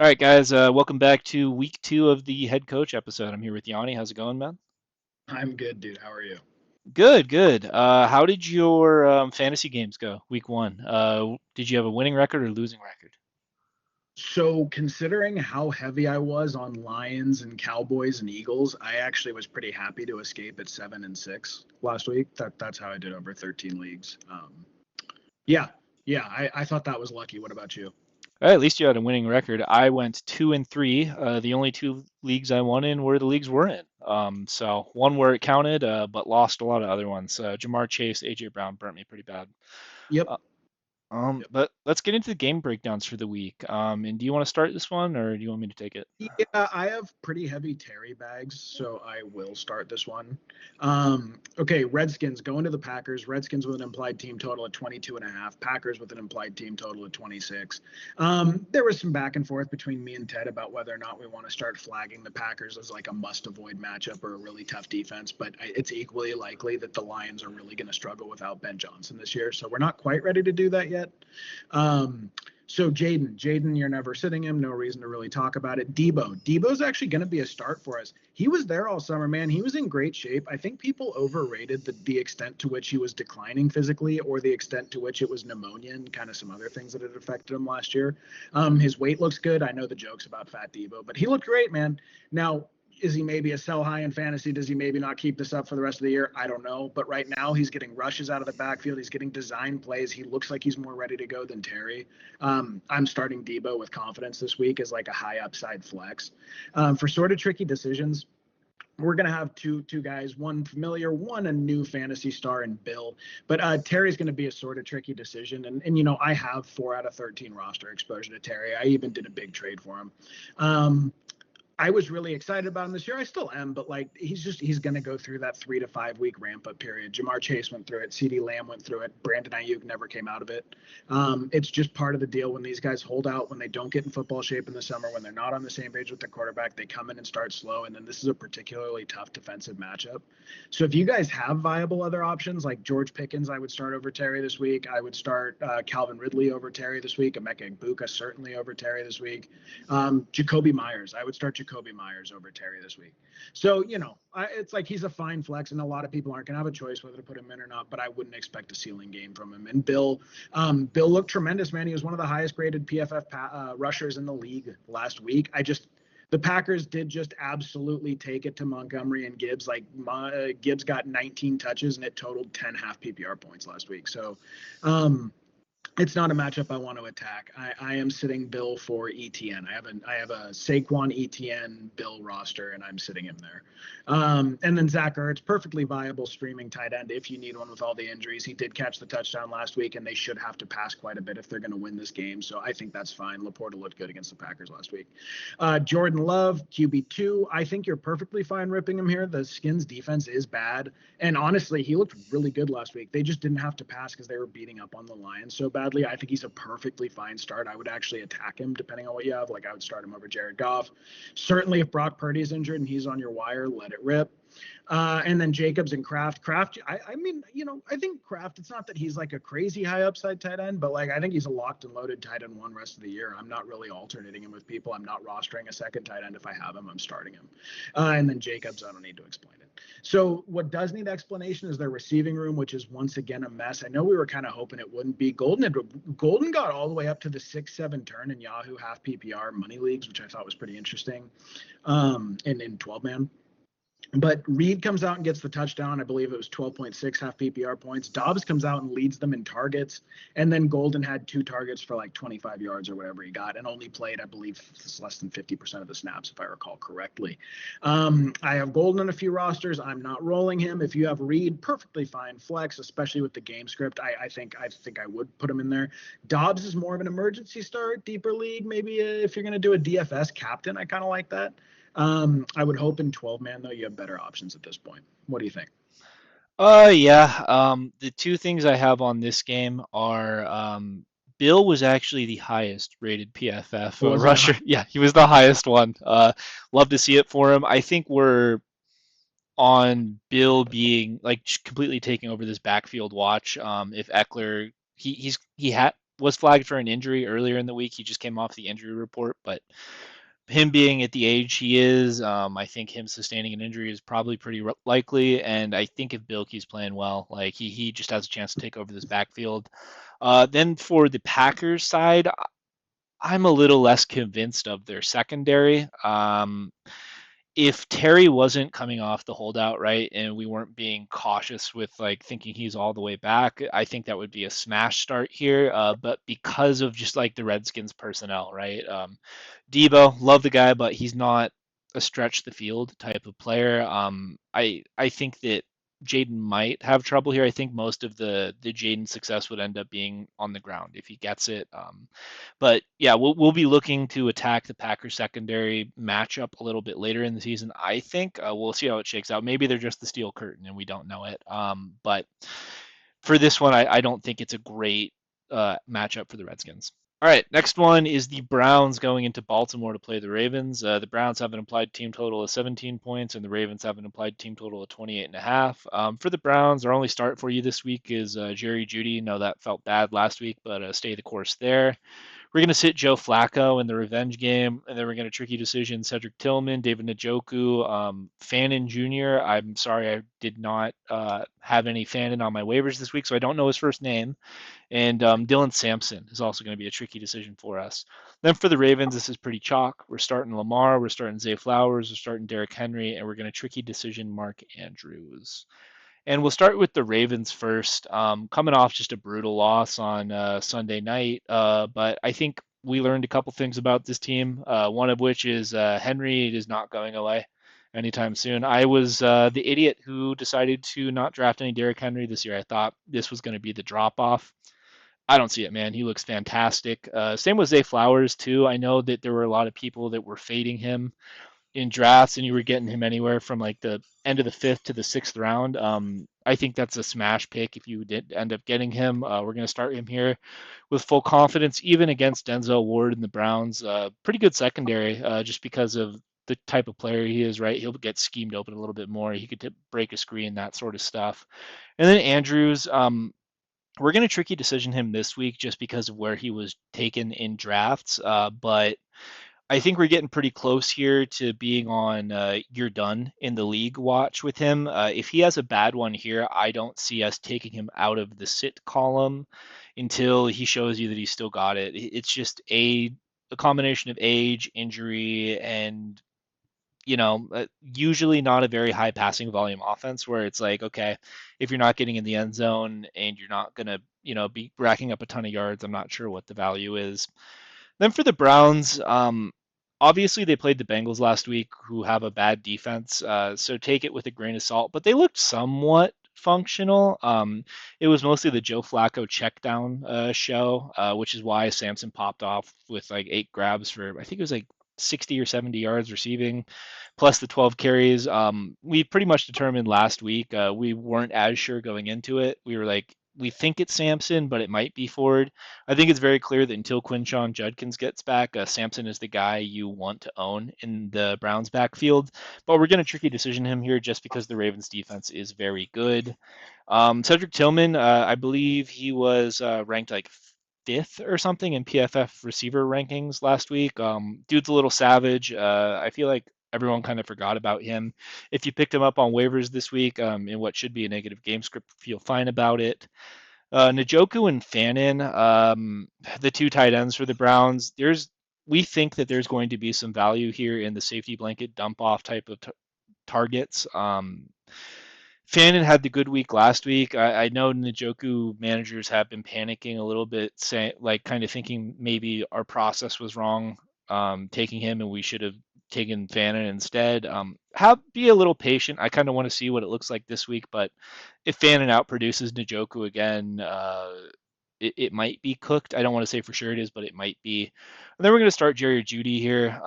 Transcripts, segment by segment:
All right, guys. Welcome back to week 2 of the head coach episode. I'm here with Yanni. How's it going, man? I'm good, dude. How are you? Good, good. How did your fantasy games go week 1? Did you have a winning record or losing record? So, considering how heavy I was on Lions and Cowboys and Eagles, I actually was pretty happy to escape at 7-6 last week. That's how I did over 13 leagues. Yeah, yeah. I thought that was lucky. What about you? At least you had a winning record. I went 2-3. The only two leagues I won in were the leagues we're in. So one where it counted, but lost a lot of other ones. Jamar Chase, AJ Brown burnt me pretty bad. Yep. Uh, Yep. but let's get into the game breakdowns for the week. And do you want to start this one, or do you want me to take it? Yeah, I have pretty heavy Terry bags, so I will start this one. Okay, Redskins going to the Packers. Redskins with an implied team total at 22 and a half. Packers with an implied team total at 26. There was some back and forth between me and Ted about whether or not we want to start flagging the Packers as like a must-avoid matchup or a really tough defense, but it's equally likely that the Lions are really going to struggle without Ben Johnson this year, so we're not quite ready to do that yet. Um, so Jaden, you're never sitting him. No reason to really talk about it. Debo's actually going to be a start for us. He was there all summer, man. He was in great shape. I think people overrated the extent to which he was declining physically, or the extent to which it was pneumonia and kind of some other things that had affected him last year. His weight looks good. I know the jokes about Fat Debo, but he looked great, man. Now, is he maybe a sell high in fantasy? Does he maybe not keep this up for the rest of the year? I don't know. But right now, he's getting rushes out of the backfield. He's getting design plays. He looks like he's more ready to go than Terry. I'm starting Debo with confidence this week as like a high upside flex. For sort of tricky decisions, we're going to have two guys, one familiar, one a new fantasy star, and Bill. But Terry's going to be a sort of tricky decision. And, you know, I have 4 out of 13 roster exposure to Terry. I even did a big trade for him. I was really excited about him this year. I still am, but like he's going to go through that 3 to 5 week ramp up period. Jamar Chase went through it. CeeDee Lamb went through it. Brandon Ayuk never came out of it. It's just part of the deal when these guys hold out, when they don't get in football shape in the summer, when they're not on the same page with their quarterback, they come in and start slow. And then this is a particularly tough defensive matchup. So if you guys have viable other options like George Pickens, I would start over Terry this week. I would start Calvin Ridley over Terry this week. Emeka Egbuka certainly over Terry this week. Jacoby Myers. I would start Jacoby Myers over Terry this week. So, you know, it's like he's a fine flex, and a lot of people aren't going to have a choice whether to put him in or not, but I wouldn't expect a ceiling game from him. And Bill looked tremendous, man. He was one of the highest graded PFF rushers in the league last week. The Packers did just absolutely take it to Montgomery and Gibbs. Like Gibbs got 19 touches and it totaled 10 half PPR points last week. So, um, it's not a matchup I want to attack. I am sitting Bill for ETN. I have a Saquon ETN Bill roster, and I'm sitting him there. And then Zach Ertz, perfectly viable streaming tight end if you need one with all the injuries. He did catch the touchdown last week, and they should have to pass quite a bit if they're going to win this game. So I think that's fine. Laporta looked good against the Packers last week. Jordan Love, QB2. I think you're perfectly fine ripping him here. The Skins defense is bad. And honestly, he looked really good last week. They just didn't have to pass because they were beating up on the Lions so badly. I think he's a perfectly fine start. I would actually attack him depending on what you have. Like I would start him over Jared Goff. Certainly, if Brock Purdy's injured and he's on your wire, let it rip. And then Jacobs and Kraft. I mean, you know, I think Kraft, it's not that he's like a crazy high upside tight end, but like I think he's a locked and loaded tight end one rest of the year. I'm not really alternating him with people. I'm not rostering a second tight end. If I have him, I'm starting him. And then Jacobs, I don't need to explain it. So what does need explanation is their receiving room, which is once again a mess. I know we were kind of hoping it wouldn't be. Golden got all the way up to the 6-7 turn in Yahoo half PPR money leagues, which I thought was pretty interesting. And in 12 man. But Reed comes out and gets the touchdown. I believe it was 12.6 half PPR points. Dobbs comes out and leads them in targets. And then Golden had 2 targets for like 25 yards or whatever he got and only played, I believe, less than 50% of the snaps, if I recall correctly. I have Golden in a few rosters. I'm not rolling him. If you have Reed, perfectly fine flex, especially with the game script. I think I would put him in there. Dobbs is more of an emergency start, deeper league. Maybe if you're going to do a DFS captain, I kind of like that. I would hope in 12 man though you have better options at this point. What do you think? Yeah. The two things I have on this game are Bill was actually the highest rated PFF Was it? rusher. Yeah, he was the highest one. Love to see it for him. I think we're on Bill being like completely taking over this backfield watch. If Eckler, he had was flagged for an injury earlier in the week. He just came off the injury report, but him being at the age he is, I think him sustaining an injury is probably pretty likely. And I think if Bilkey's playing well, like he just has a chance to take over this backfield. Then for the Packers side, I'm a little less convinced of their secondary. If Terry wasn't coming off the holdout, right, and we weren't being cautious with like thinking he's all the way back, I think that would be a smash start here. But because of just like the Redskins personnel, right? Debo, love the guy, but he's not a stretch the field type of player. I think that Jaden might have trouble here. I think most of the Jaden success would end up being on the ground if he gets it. But yeah, we'll be looking to attack the Packers secondary matchup a little bit later in the season. I think we'll see how it shakes out. Maybe they're just the steel curtain and we don't know it. But for this one, I don't think it's a great matchup for the Redskins. All right, next one is the Browns going into Baltimore to play the Ravens. The Browns have an implied team total of 17 points, and the Ravens have an implied team total of 28.5. For the Browns, our only start for you this week is Jerry Jeudy. No, that felt bad last week, but stay the course there. We're going to sit Joe Flacco in the revenge game, and then we're going to tricky decision Cedric Tillman, David Njoku, Fannin Jr. I'm sorry I did not have any Fannin on my waivers this week, so I don't know his first name. And Dylan Sampson is also going to be a tricky decision for us. Then for the Ravens, this is pretty chalk. We're starting Lamar, we're starting Zay Flowers, we're starting Derrick Henry, and we're going to tricky decision Mark Andrews. And we'll start with the Ravens first. Coming off just a brutal loss on Sunday night, but I think we learned a couple things about this team. One of which is Henry is not going away anytime soon. I was the idiot who decided to not draft any Derrick Henry this year. I thought this was going to be the drop off. I don't see it, man. He looks fantastic. Same with Zay Flowers too. I know that there were a lot of people that were fading him in drafts, and you were getting him anywhere from like the end of the fifth to the sixth round. I think that's a smash pick if you did end up getting him. We're going to start him here with full confidence, even against Denzel Ward and the Browns. Pretty good secondary, just because of the type of player he is, right? He'll get schemed open a little bit more. He could break a screen, that sort of stuff. And then Andrews, we're going to tricky decision him this week just because of where he was taken in drafts. But I think we're getting pretty close here to being on you're done in the league watch with him. If he has a bad one here, I don't see us taking him out of the sit column until he shows you that he's still got it. It's just a combination of age, injury, and usually not a very high passing volume offense where it's like, okay, if you're not getting in the end zone and you're not going to, be racking up a ton of yards, I'm not sure what the value is. Then for the Browns, obviously they played the Bengals last week, who have a bad defense, so take it with a grain of salt. But they looked somewhat functional. It was mostly the Joe Flacco check down show, which is why Samson popped off with like 8 grabs for I think it was like 60 or 70 yards receiving, plus the 12 carries. We pretty much determined last week. We weren't as sure going into it. We were like, we think it's Samson, but it might be Ford. I think it's very clear that until Quinshawn Judkins gets back, Samson is the guy you want to own in the Browns backfield. But we're going to tricky decision him here just because the Ravens defense is very good. Cedric Tillman, I believe he was ranked like fifth or something in PFF receiver rankings last week. Dude's a little savage. I feel like everyone kind of forgot about him. If you picked him up on waivers this week in what should be a negative game script, feel fine about it. Njoku and Fannin, the two tight ends for the Browns. We think that there's going to be some value here in the safety blanket dump off type of targets. Fannin had the good week last week. I know Njoku managers have been panicking a little bit, saying like kind of thinking maybe our process was wrong, taking him and we should have taken Fannin instead. Be a little patient. I kind of want to see what it looks like this week, but if Fannin outproduces Njoku again, it might be cooked. I don't want to say for sure it is, but it might be. And then we're going to start Jerry Jeudy here.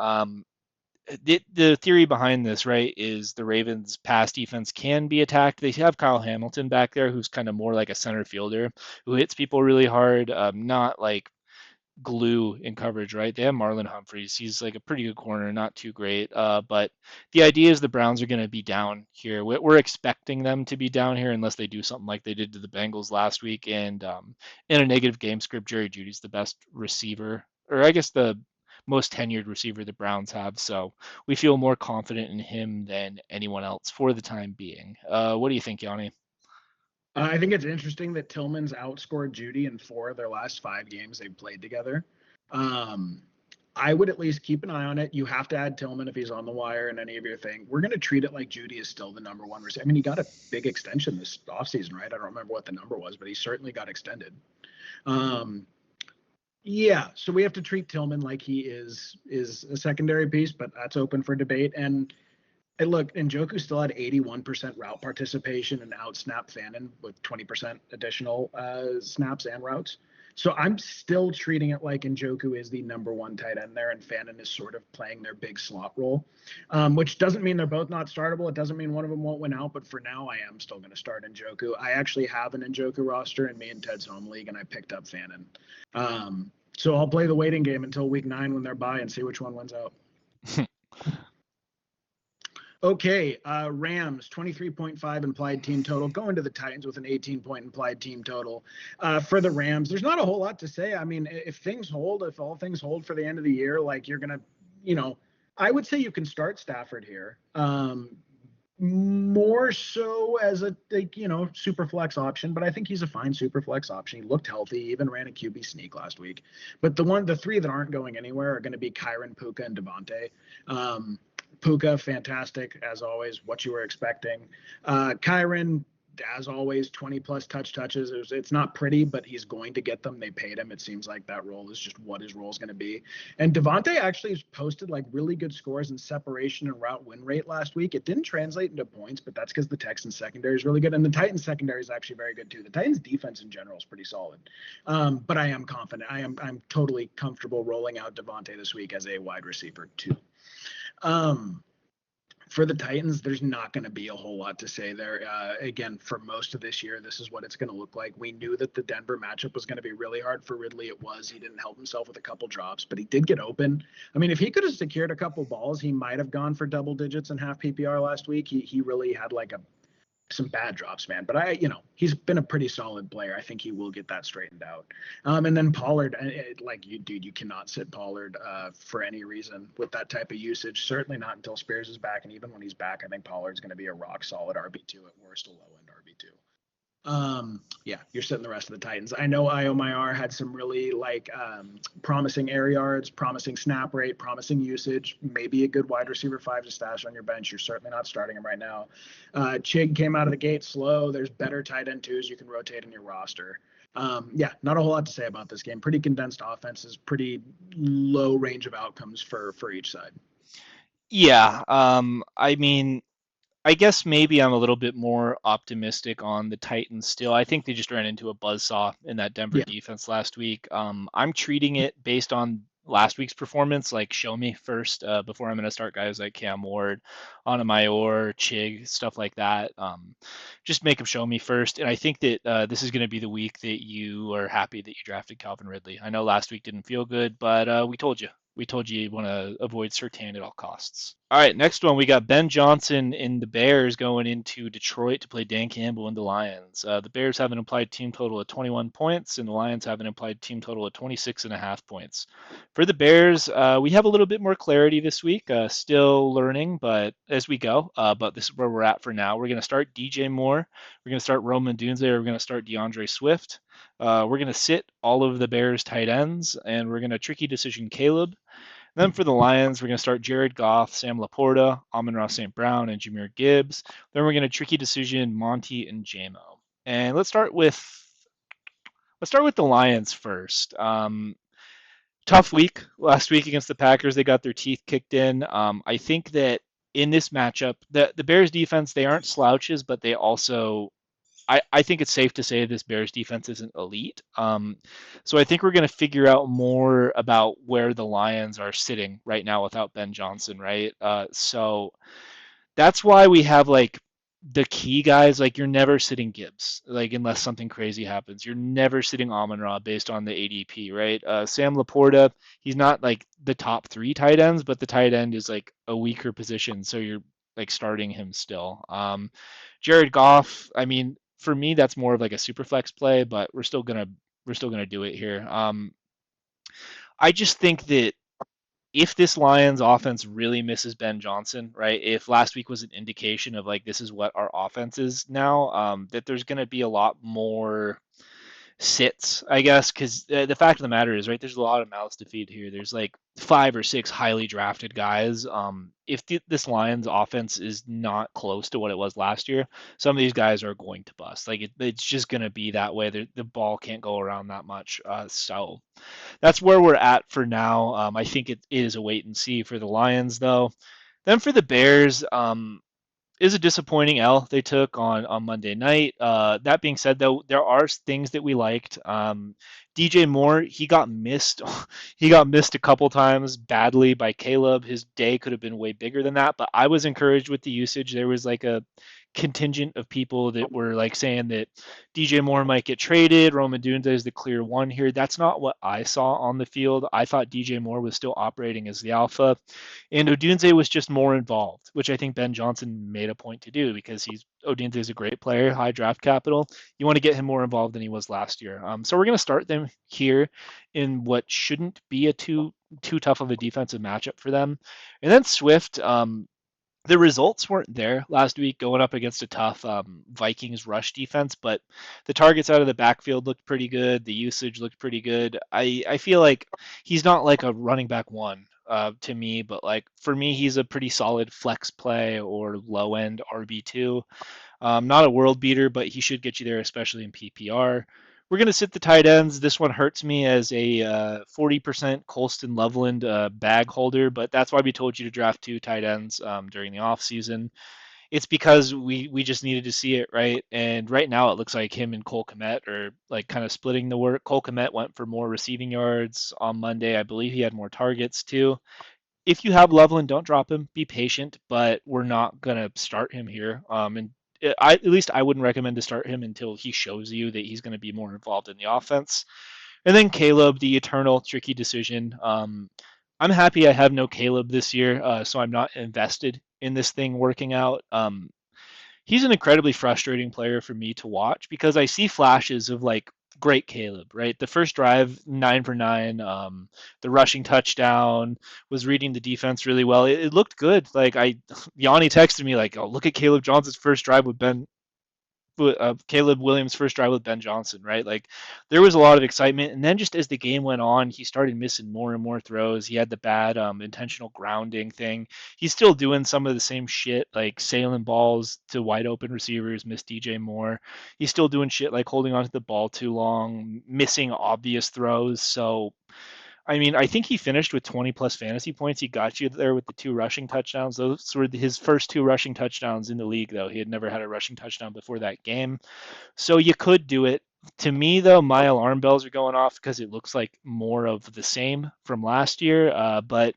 The theory behind this, right, is the Ravens' pass defense can be attacked. They have Kyle Hamilton back there, who's kind of more like a center fielder who hits people really hard. Not like glue in coverage, right? They have Marlon Humphreys. He's like a pretty good corner, not too great. But the idea is the Browns are going to be down here. We're expecting them to be down here unless they do something like they did to the Bengals last week. And in a negative game script, Jerry Jeudy's the best receiver, or I guess the most tenured receiver the Browns have. So we feel more confident in him than anyone else for the time being. What do you think, Yanni? I think it's interesting that Tillman's outscored Judy in 4 of their last 5 games they've played together. Um, I would at least keep an eye on it. You have to add Tillman if he's on the wire in any of your thing. We're going to treat it like Judy is still the number one receiver. I mean, he got a big extension this offseason, right? I don't remember what the number was, but he certainly got extended. Um, yeah, so we have to treat Tillman like he is a secondary piece, but that's open for debate. And look, Njoku still had 81% route participation and outsnapped Fannin with 20% additional snaps and routes. So I'm still treating it like Njoku is the number one tight end there, and Fannin is sort of playing their big slot role, which doesn't mean they're both not startable. It doesn't mean one of them won't win out, but for now, I am still going to start Njoku. I actually have an Njoku roster in me and Ted's home league, and I picked up Fannin. So I'll play the waiting game until week 9 when they're by and see which one wins out. Okay, Rams, 23.5 implied team total, going to the Titans with an 18-point implied team total. For the Rams, there's not a whole lot to say. I mean, if all things hold for the end of the year, like you're going to, I would say you can start Stafford here. More so as a super flex option, but I think he's a fine super flex option. He looked healthy, even ran a QB sneak last week. But the 3 that aren't going anywhere are going to be Kyron, Puka, and Devontae. Puka, fantastic as always, what you were expecting. Kyron, as always, 20 plus touches. It's not pretty, but he's going to get them. They paid him. It seems like that role is just what his role is going to be. And Devontae actually posted like really good scores in separation and route win rate last week. It didn't translate into points, but that's because the Texans secondary is really good. And the Titans secondary is actually very good too. The Titans defense in general is pretty solid. But I am confident. I'm totally comfortable rolling out Devontae this week as a wide receiver too. For the Titans, there's not going to be a whole lot to say there. Again, for most of this year, this is what it's going to look like. We knew that the Denver matchup was going to be really hard for Ridley. It was. He didn't help himself with a couple drops, but he did get open. I mean, if he could have secured a couple balls, he might have gone for double digits and half PPR last week. He really had like some bad drops, man. But he's been a pretty solid player. I think he will get that straightened out. And then Pollard, you cannot sit Pollard for any reason with that type of usage. Certainly not until Spears is back. And even when he's back, I think Pollard's going to be a rock solid RB2 at worst, a low end RB2. You're sitting the rest of the Titans. I know Iomayar had some really promising air yards, promising snap rate, promising usage, maybe a good wide receiver 5 to stash on your bench. You're certainly not starting him right now. Chig came out of the gate slow. There's better tight end 2s you can rotate in your roster. Not a whole lot to say about this game. Pretty condensed offenses, pretty low range of outcomes for each side. Yeah, I mean, I guess maybe I'm a little bit more optimistic on the Titans still. I think they just ran into a buzzsaw in that Denver Yeah. defense last week. I'm treating it based on last week's performance, like show me first before I'm going to start guys like Cam Ward, Onamayor, Chig, stuff like that. Just make them show me first. And I think that this is going to be the week that you are happy that you drafted Calvin Ridley. I know last week didn't feel good, but we told you. We told you want to avoid Surtain at all costs. All right, next one. We got Ben Johnson in the Bears going into Detroit to play Dan Campbell and the Lions. The Bears have an implied team total of 21 points, and the Lions have an implied team total of 26.5 points. For the Bears, we have a little bit more clarity this week. Still learning, but as we go. But this is where we're at for now. We're going to start DJ Moore. We're going to start Roman Dunze. We're going to start DeAndre Swift. We're going to sit all of the Bears tight ends, and we're going to tricky decision Caleb. Then for the Lions, we're going to start Jared Goff, Sam Laporta, Amon-Ra St. Brown, and Jahmyr Gibbs. Then we're going to tricky decision Monty and JMO. And let's start with the Lions first. Tough week last week against the Packers. They got their teeth kicked in. I think that in this matchup, the Bears defense, they aren't slouches, but they also I think it's safe to say this Bears defense isn't elite. So I think we're going to figure out more about where the Lions are sitting right now without Ben Johnson, right? So that's why we have the key guys, like you're never sitting Gibbs, like unless something crazy happens. You're never sitting Amon-Ra based on the ADP, right? Sam Laporta, he's not like the top three tight ends, but the tight end is like a weaker position, so you're like starting him still. Jared Goff, I mean, for me that's more of like a super flex play, but we're still gonna do it here. I just think that if this Lions offense really misses Ben Johnson, right? If last week was an indication of like this is what our offense is now, that there's going to be a lot more sits, I guess, because the fact of the matter is, right, there's a lot of mouths to feed here. There's like 5 or 6 highly drafted guys. If this Lions offense is not close to what it was last year, some of these guys are going to bust. Like it's just going to be that way. The ball can't go around that much. So that's where we're at for now. I think it is a wait and see for the Lions, though. Then for the Bears, is a disappointing L they took on Monday night. That being said, though, there are things that we liked. DJ Moore, he got missed. He got missed a couple times badly by Caleb. His day could have been way bigger than that, but I was encouraged with the usage. There was like a contingent of people that were like saying that DJ Moore might get traded. Rome Odunze is the clear one here. That's not what I saw on the field. I thought DJ Moore was still operating as the alpha, and Odunze was just more involved, which I think Ben Johnson made a point to do because Odunze is a great player, high draft capital. You want to get him more involved than he was last year. So we're going to start them here in what shouldn't be a too tough of a defensive matchup for them, and then Swift. The results weren't there last week going up against a tough Vikings rush defense, but the targets out of the backfield looked pretty good. The usage looked pretty good. I feel like he's not like a running back one to me, but like for me, he's a pretty solid flex play or low end RB2. Not a world beater, but he should get you there, especially in PPR. We're going to sit the tight ends. This one hurts me as a 40% Colston Loveland bag holder, but that's why we told you to draft 2 tight ends during the offseason. It's because we just needed to see it, right? And right now it looks like him and Cole Kmet are like kind of splitting the work. Cole Kmet went for more receiving yards on Monday. I believe he had more targets too. If you have Loveland, don't drop him. Be patient, but we're not gonna start him here. And at least I wouldn't recommend to start him until he shows you that he's going to be more involved in the offense. And then Caleb, the eternal tricky decision. I'm happy I have no Caleb this year, so I'm not invested in this thing working out. He's an incredibly frustrating player for me to watch because I see flashes of like great Caleb, right? The first drive, 9 for 9, the rushing touchdown, was reading the defense really well. It looked good. Like Yanni texted me like, "Oh, look at Caleb Johnson's first drive with Caleb Williams' first drive with Ben Johnson," right? Like there was a lot of excitement, and then just as the game went on, he started missing more and more throws. He had the bad intentional grounding thing. He's still doing some of the same shit, like sailing balls to wide open receivers, miss DJ Moore. He's still doing shit like holding onto the ball too long, missing obvious throws. So I mean, I think he finished with 20 plus fantasy points. He got you there with the 2 rushing touchdowns. Those were his first 2 rushing touchdowns in the league, though. He had never had a rushing touchdown before that game. So you could do it. To me, though, my alarm bells are going off because it looks like more of the same from last year. But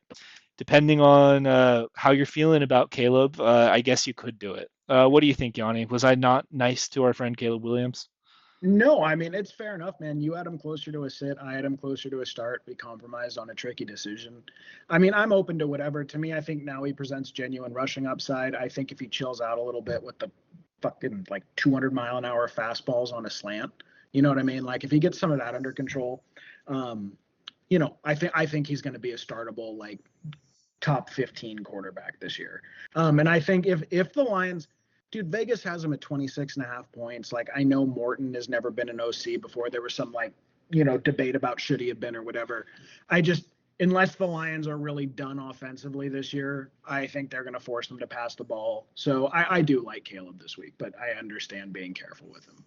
depending on how you're feeling about Caleb, I guess you could do it. What do you think, Yanni? Was I not nice to our friend Caleb Williams? No, I mean, it's fair enough, man. You had him closer to a sit. I had him closer to a start. We compromised on a tricky decision. I mean, I'm open to whatever. To me, I think now he presents genuine rushing upside. I think if he chills out a little bit with the fucking like 200-mile-an-hour fastballs on a slant, you know what I mean? Like if he gets some of that under control, um, I think he's going to be a startable like top 15 quarterback this year. And I think if the Lions, dude, Vegas has him at 26.5 points. Like I know Morton has never been an OC before. There was some like, debate about should he have been or whatever. I just, unless the Lions are really done offensively this year, I think they're going to force them to pass the ball. So I do like Caleb this week, but I understand being careful with him.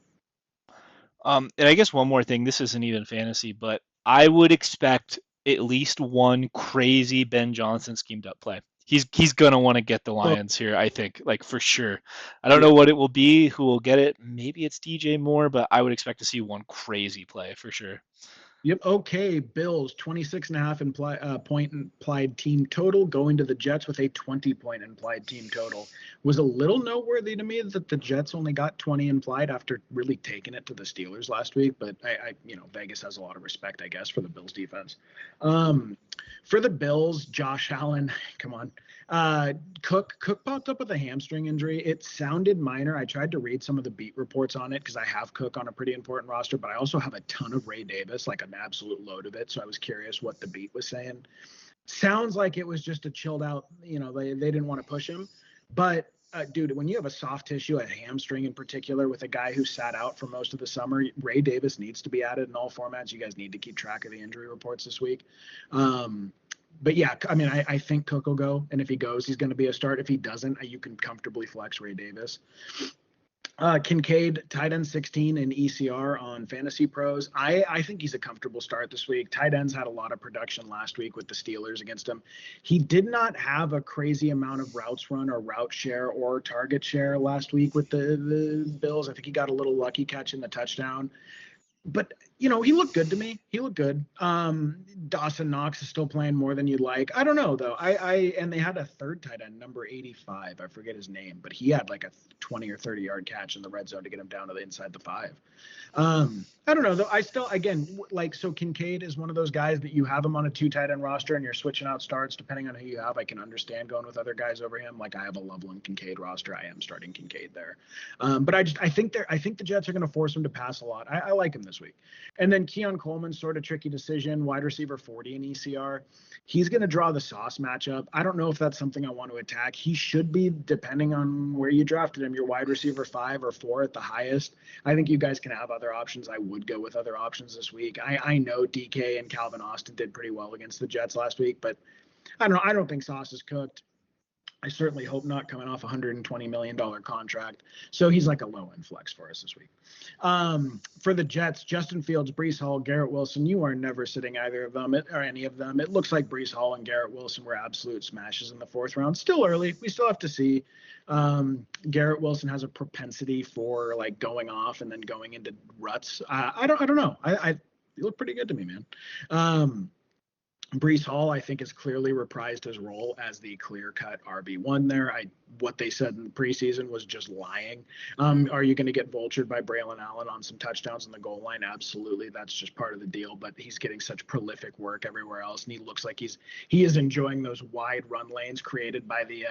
And I guess one more thing. This isn't even fantasy, but I would expect at least one crazy Ben Johnson schemed up play. He's gonna want to get the Oh, Lions here, I think, like for sure. I don't yeah. know what it will be, who will get it. Maybe it's DJ Moore, but I would expect to see one crazy play for sure. Yep. Okay. Bills 26.5 point implied team total going to the Jets with a 20-point implied team total. Was a little noteworthy to me that the Jets only got 20 implied after really taking it to the Steelers last week. But Vegas has a lot of respect, I guess, for the Bills defense. For the Bills, Josh Allen, come on. Cook popped up with a hamstring injury. It sounded minor. I tried to read some of the beat reports on it because I have Cook on a pretty important roster, but I also have a ton of Ray Davis, like an absolute load of it. So I was curious what the beat was saying. Sounds like it was just a chilled out, they didn't want to push him. But dude, when you have a soft tissue, a hamstring in particular, with a guy who sat out for most of the summer, Ray Davis needs to be added in all formats. You guys need to keep track of the injury reports this week. But yeah, I mean, I think Cook will go, and if he goes, he's going to be a start. If he doesn't, you can comfortably flex Ray Davis. Kincaid, tight end 16 in ECR on Fantasy Pros. I think he's a comfortable start this week. Tight ends had a lot of production last week with the Steelers against him. He did not have a crazy amount of routes run or route share or target share last week with the Bills. I think he got a little lucky catching the touchdown. But he looked good to me. He looked good. Dawson Knox is still playing more than you'd like. I don't know though. And they had a third tight end, number 85. I forget his name, but he had like a 20 or 30 yard catch in the red zone to get him down to the inside the 5. I don't know though. I still, again, so Kincaid is one of those guys that you have him on a 2 tight end roster and you're switching out starts depending on who you have. I can understand going with other guys over him. Like I have a Loveland Kincaid roster. I am starting Kincaid there. But I think the Jets are going to force him to pass a lot. I like him this week. And then Keon Coleman, sort of tricky decision, wide receiver 40 in ECR. He's going to draw the Sauce matchup. I don't know if that's something I want to attack. He should be, depending on where you drafted him, your wide receiver 5 or 4 at the highest. I think you guys can have other options. I would go with other options this week. I know DK and Calvin Austin did pretty well against the Jets last week, but I don't know. I don't think Sauce is cooked. I certainly hope not, coming off a $120 million contract. So he's like a low-end flex for us this week. For the Jets, Justin Fields, Breece Hall, Garrett Wilson, you are never sitting either of them or any of them. It looks like Breece Hall and Garrett Wilson were absolute smashes in the 4th round. Still early. We still have to see. Garrett Wilson has a propensity for like going off and then going into ruts. I don't know. You look pretty good to me, man. Breece Hall, I think, has clearly reprised his role as the clear-cut RB1 there. What they said in the preseason was just lying. Are you going to get vultured by Braylon Allen on some touchdowns in the goal line? Absolutely. That's just part of the deal, but he's getting such prolific work everywhere else, and he looks like he is enjoying those wide run lanes created by the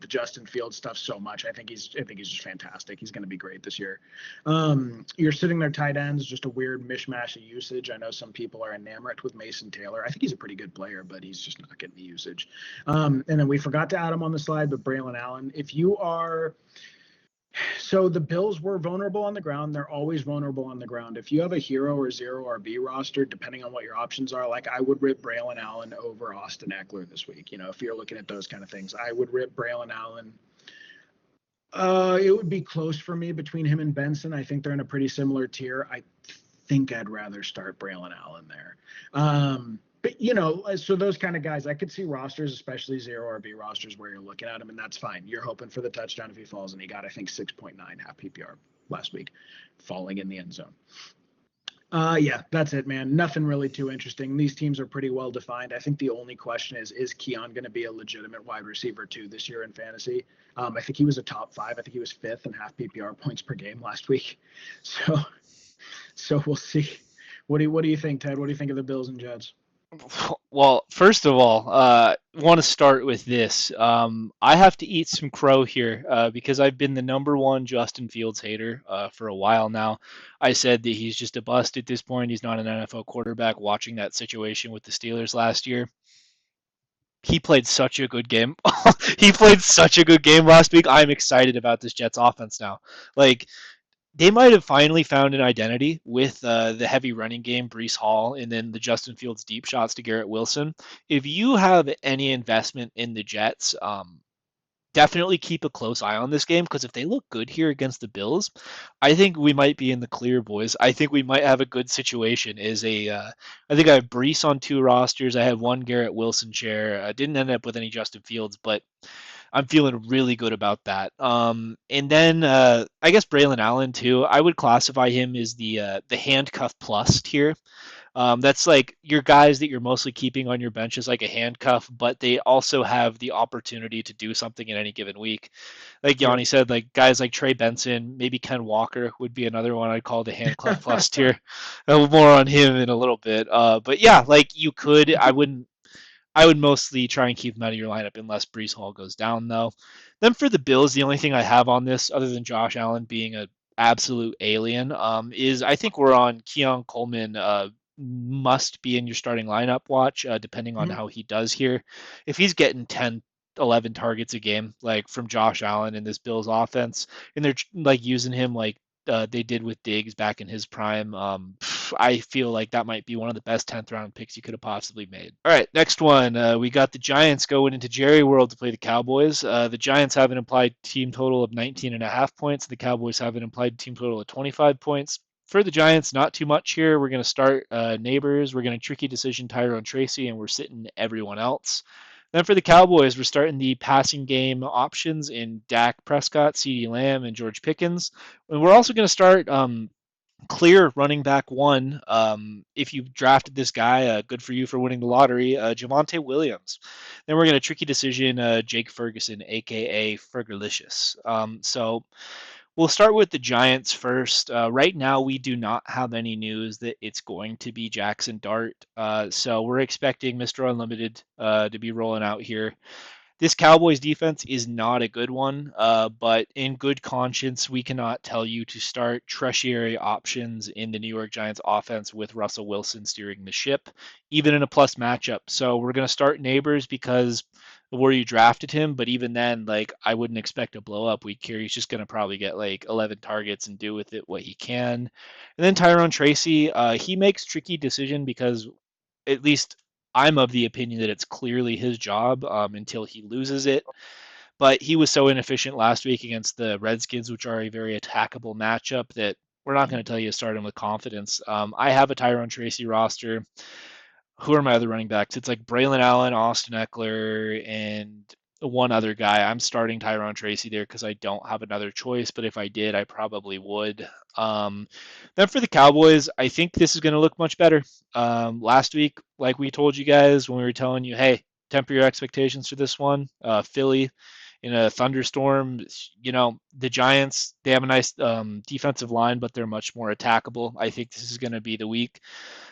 Justin Fields stuff so much. I think he's just fantastic. He's going to be great this year. You're sitting there tight ends, just a weird mishmash of usage. I know some people are enamored with Mason Taylor. I think he's a pretty good player, but he's just not getting the usage. And then we forgot to add him on the slide, but Braylon Allen, if you are, so the Bills were vulnerable on the ground. They're always vulnerable on the ground. If you have a hero or 0 RB roster, depending on what your options are, like I would rip Braylon Allen over Austin Eckler this week. If you're looking at those kind of things, I would rip Braylon Allen. It would be close for me between him and Benson. I think they're in a pretty similar tier. I think I'd rather start Braylon Allen there. But, so those kind of guys, I could see rosters, especially 0 RB rosters, where you're looking at him, and that's fine. You're hoping for the touchdown if he falls, and he got, I think, 6.9 half PPR last week, falling in the end zone. Yeah, that's it, man. Nothing really too interesting. These teams are pretty well defined. I think the only question is Keon going to be a legitimate wide receiver 2 this year in fantasy? I think he was a top 5. I think he was 5th in half PPR points per game last week. So we'll see. What do you think, Ted? What do you think of the Bills and Jets? Well, first of all, want to start with this. I have to eat some crow here because I've been the #1 Justin Fields hater for a while now. I said that he's just a bust at this point. He's not an NFL quarterback. Watching that situation with the Steelers last year, he played such a good game. He played such a good game last week. I'm excited about this Jets offense now. Like, they might have finally found an identity with the heavy running game, Breece Hall, and then the Justin Fields deep shots to Garrett Wilson. If you have any investment in the Jets, definitely keep a close eye on this game, because if they look good here against the Bills, I think we might be in the clear, boys. I think we might have a good situation. I think I have Breece on 2 rosters. I have 1 Garrett Wilson share. I didn't end up with any Justin Fields, but I'm feeling really good about that. And then I guess Braylon Allen too. I would classify him as the handcuff plus tier. That's like your guys that you're mostly keeping on your bench as like a handcuff, but they also have the opportunity to do something in any given week. Like Yep. Yanni said, like guys like Trey Benson, maybe Ken Walker would be another one I'd call the handcuff plus tier. More on him in a little bit. But yeah, like you could, I would mostly try and keep him out of your lineup unless Brees Hall goes down, though. Then for the Bills, the only thing I have on this, other than Josh Allen being an absolute alien, is I think we're on Keon Coleman. Must be in your starting lineup watch, depending on Mhm. how he does here. If he's getting 10, 11 targets a game, like from Josh Allen in this Bills offense, and they're like using him like they did with Diggs back in his prime. I feel like that might be one of the best 10th round picks you could have possibly made. All right, next one. We got the Giants going into Jerry World to play the Cowboys. The Giants have an implied team total of 19.5 points. The Cowboys have an implied team total of 25 points. For the Giants, not too much here. We're going to start neighbors. We're going to tricky decision Tyrone Tracy, and we're sitting everyone else. Then for the Cowboys, we're starting the passing game options in Dak Prescott, CeeDee Lamb, and George Pickens. And we're also going to start clear running back one. If you drafted this guy, good for you for winning the lottery, Javonte Williams. Then we're going to tricky decision Jake Ferguson, aka Fergalicious. So we'll start with the Giants first. Right now, we do not have any news that it's going to be Jackson Dart. So we're expecting Mr. Unlimited to be rolling out here. This Cowboys defense is not a good one, but in good conscience, we cannot tell you to start tertiary options in the New York Giants offense with Russell Wilson steering the ship, even in a plus matchup. So we're going to start Neighbors because of where you drafted him, but even then, like I wouldn't expect a blow up week here. He's just going to probably get like 11 targets and do with it what he can. And then Tyrone Tracy, he makes tricky decision because at least I'm of the opinion that it's clearly his job until he loses it. But he was so inefficient last week against the Redskins, which are a very attackable matchup, that we're not going to tell you to start him with confidence. I have a Tyrone Tracy roster. Who are my other running backs? It's like Braylon Allen, Austin Eckler, and one other guy. I'm starting Tyrone Tracy there because I don't have another choice, but if I did, I probably would. Um, then for the Cowboys, I think this is going to look much better. Last week, like we told you guys when we were telling you, hey, temper your expectations for this one. Philly in a thunderstorm. The Giants, they have a nice defensive line, but they're much more attackable. I think this is going to be the week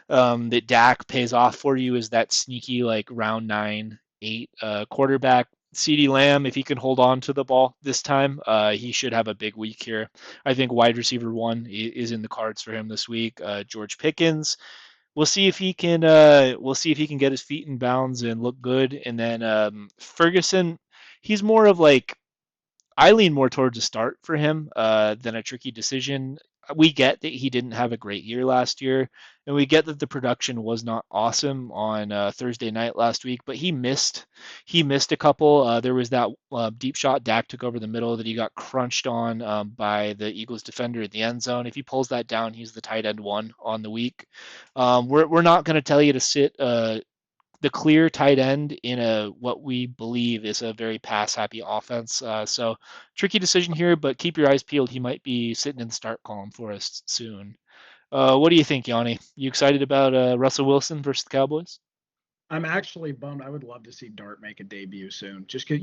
that Dak pays off for you is that sneaky like round 9, 8 quarterback. CeeDee Lamb, if he can hold on to the ball this time, he should have a big week here. I think wide receiver one is in the cards for him this week. George Pickens, we'll see if he can. We'll see if he can get his feet in bounds and look good. And then Ferguson, he's more of like I lean more towards a start for him than a tricky decision. We get that he didn't have a great year last year, and we get that the production was not awesome on Thursday night last week. But he missed. He missed a couple. There was that deep shot Dak took over the middle that he got crunched on by the Eagles defender in the end zone. If he pulls that down, he's the tight end one on the week. We're not going to tell you to sit the clear tight end in a what we believe is a very pass happy offense. So tricky decision here, but keep your eyes peeled. He might be sitting in the start column for us soon. What do you think, Yanni? You excited about Russell Wilson versus the Cowboys? I'm actually bummed. I would love to see Dart make a debut soon. Just because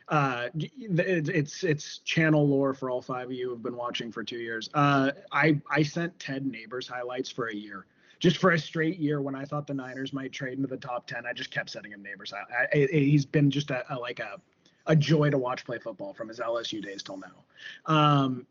it's channel lore for all five of you who've been watching for 2 years. I sent Ted Neighbors highlights for a year, just for a straight year. When I thought the Niners might trade into the top 10, I just kept sending him Neighbors. He's been just a joy to watch play football from his LSU days till now.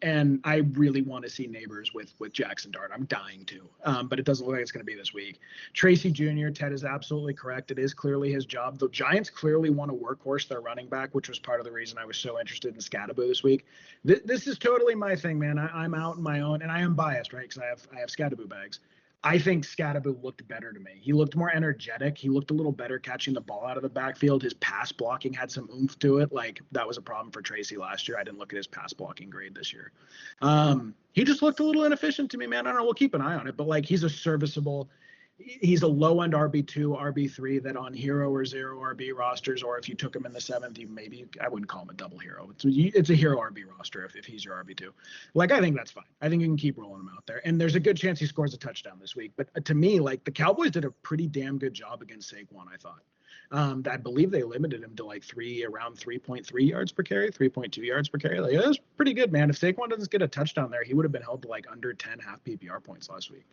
And I really want to see Neighbors with Jackson Dart. I'm dying to, but it doesn't look like it's going to be this week. Tracy Jr., Ted is absolutely correct. It is clearly his job. The Giants clearly want to workhorse their running back, which was part of the reason I was so interested in Scadaboo this week. This is totally my thing, man. I'm out in my own, and I am biased, right? Because I have Scadaboo bags. I think Scadaboo looked better to me. He looked more energetic. He looked a little better catching the ball out of the backfield. His pass blocking had some oomph to it. Like that was a problem for Tracy last year. I didn't look at his pass blocking grade this year. He just looked a little inefficient to me, man. I don't know. We'll keep an eye on it, but like he's a serviceable. he's a low-end RB2, RB3 that on hero or zero RB rosters, or if you took him in the 7th, I wouldn't call him a double hero. It's a hero RB roster if he's your RB2. Like, I think that's fine. I think you can keep rolling him out there. And there's a good chance he scores a touchdown this week. But to me, like, the Cowboys did a pretty damn good job against Saquon, I thought. I believe they limited him to like around 3.3 yards per carry, 3.2 yards per carry. Like, that was pretty good, man. If Saquon doesn't get a touchdown there, he would have been held to like under 10 half PPR points last week.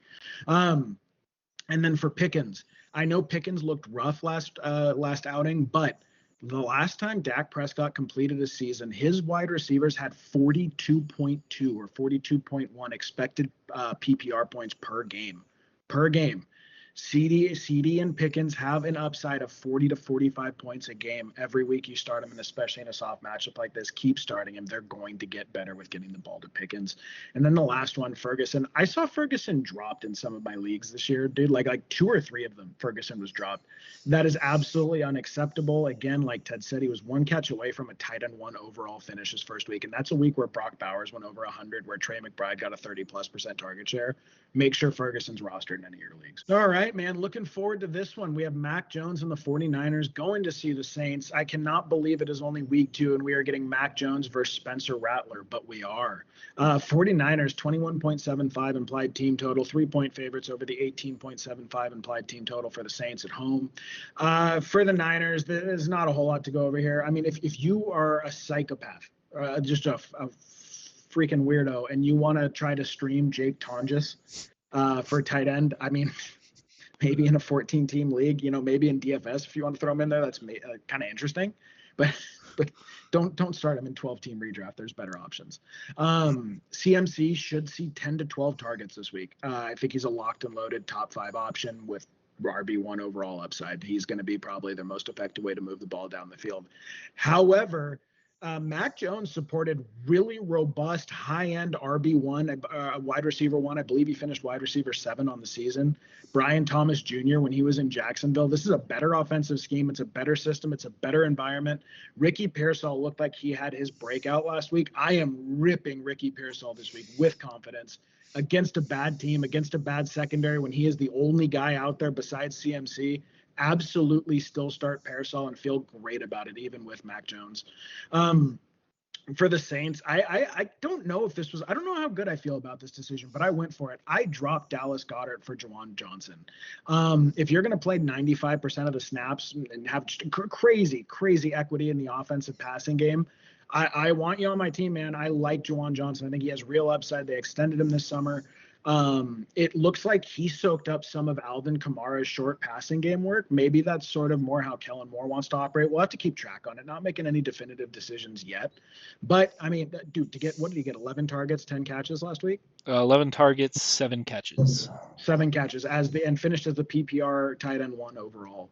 And then for Pickens, I know Pickens looked rough last outing, but the last time Dak Prescott completed a season, his wide receivers had 42.2 or 42.1 expected PPR points per game. CD and Pickens have an upside of 40 to 45 points a game every week you start them, and especially in a soft matchup like this, keep starting him. They're going to get better with getting the ball to Pickens. And then the last one, Ferguson. I saw Ferguson dropped in some of my leagues this year, dude. Like 2 or 3 of them, Ferguson was dropped. That is absolutely unacceptable. Again, like Ted said, he was 1 catch away from a tight end 1 overall finish his first week, and that's a week where Brock Bowers went over 100, where Trey McBride got a 30+% target share. Make sure Ferguson's rostered in any of your leagues. All right, man. Looking forward to this one. We have Mac Jones and the 49ers going to see the Saints. I cannot believe it is only week 2 and we are getting Mac Jones versus Spencer Rattler, but we are. 49ers, 21.75 implied team total, 3-point favorites over the 18.75 implied team total for the Saints at home. For the Niners, there's not a whole lot to go over here. I mean, if you are a psychopath, just a freaking weirdo, and you want to try to stream Jake Tonjes for tight end, I mean, maybe in a 14-team league, maybe in DFS if you want to throw him in there, that's kind of interesting. But don't start him in 12-team redraft. There's better options. CMC should see 10 to 12 targets this week. I think he's a locked and loaded top 5 option with RB1 overall upside. He's going to be probably the most effective way to move the ball down the field. However, Mac Jones supported really robust high-end RB1, wide receiver 1. I believe he finished wide receiver 7 on the season. Brian Thomas Jr. when he was in Jacksonville. This is a better offensive scheme. It's a better system. It's a better environment. Ricky Pearsall looked like he had his breakout last week. I am ripping Ricky Pearsall this week with confidence against a bad team, against a bad secondary, when he is the only guy out there besides CMC. Absolutely still start Pearsall and feel great about it, even with Mac Jones. For the Saints, I don't know if this was, I don't know how good I feel about this decision, but I went for it. I dropped Dallas Goedert for Juwan Johnson. If you're going to play 95% of the snaps and have just crazy equity in the offensive passing game, I want you on my team, man. I like Juwan Johnson. I think he has real upside. They extended him this summer. It looks like he soaked up some of Alvin Kamara's short passing game work. Maybe that's sort of more how Kellen Moore wants to operate. We'll have to keep track on it. Not making any definitive decisions yet. But, I mean, dude, what did he get? 11 targets, 10 catches last week? 11 targets, 7 catches. 7 catches and finished as the PPR tight end 1 overall.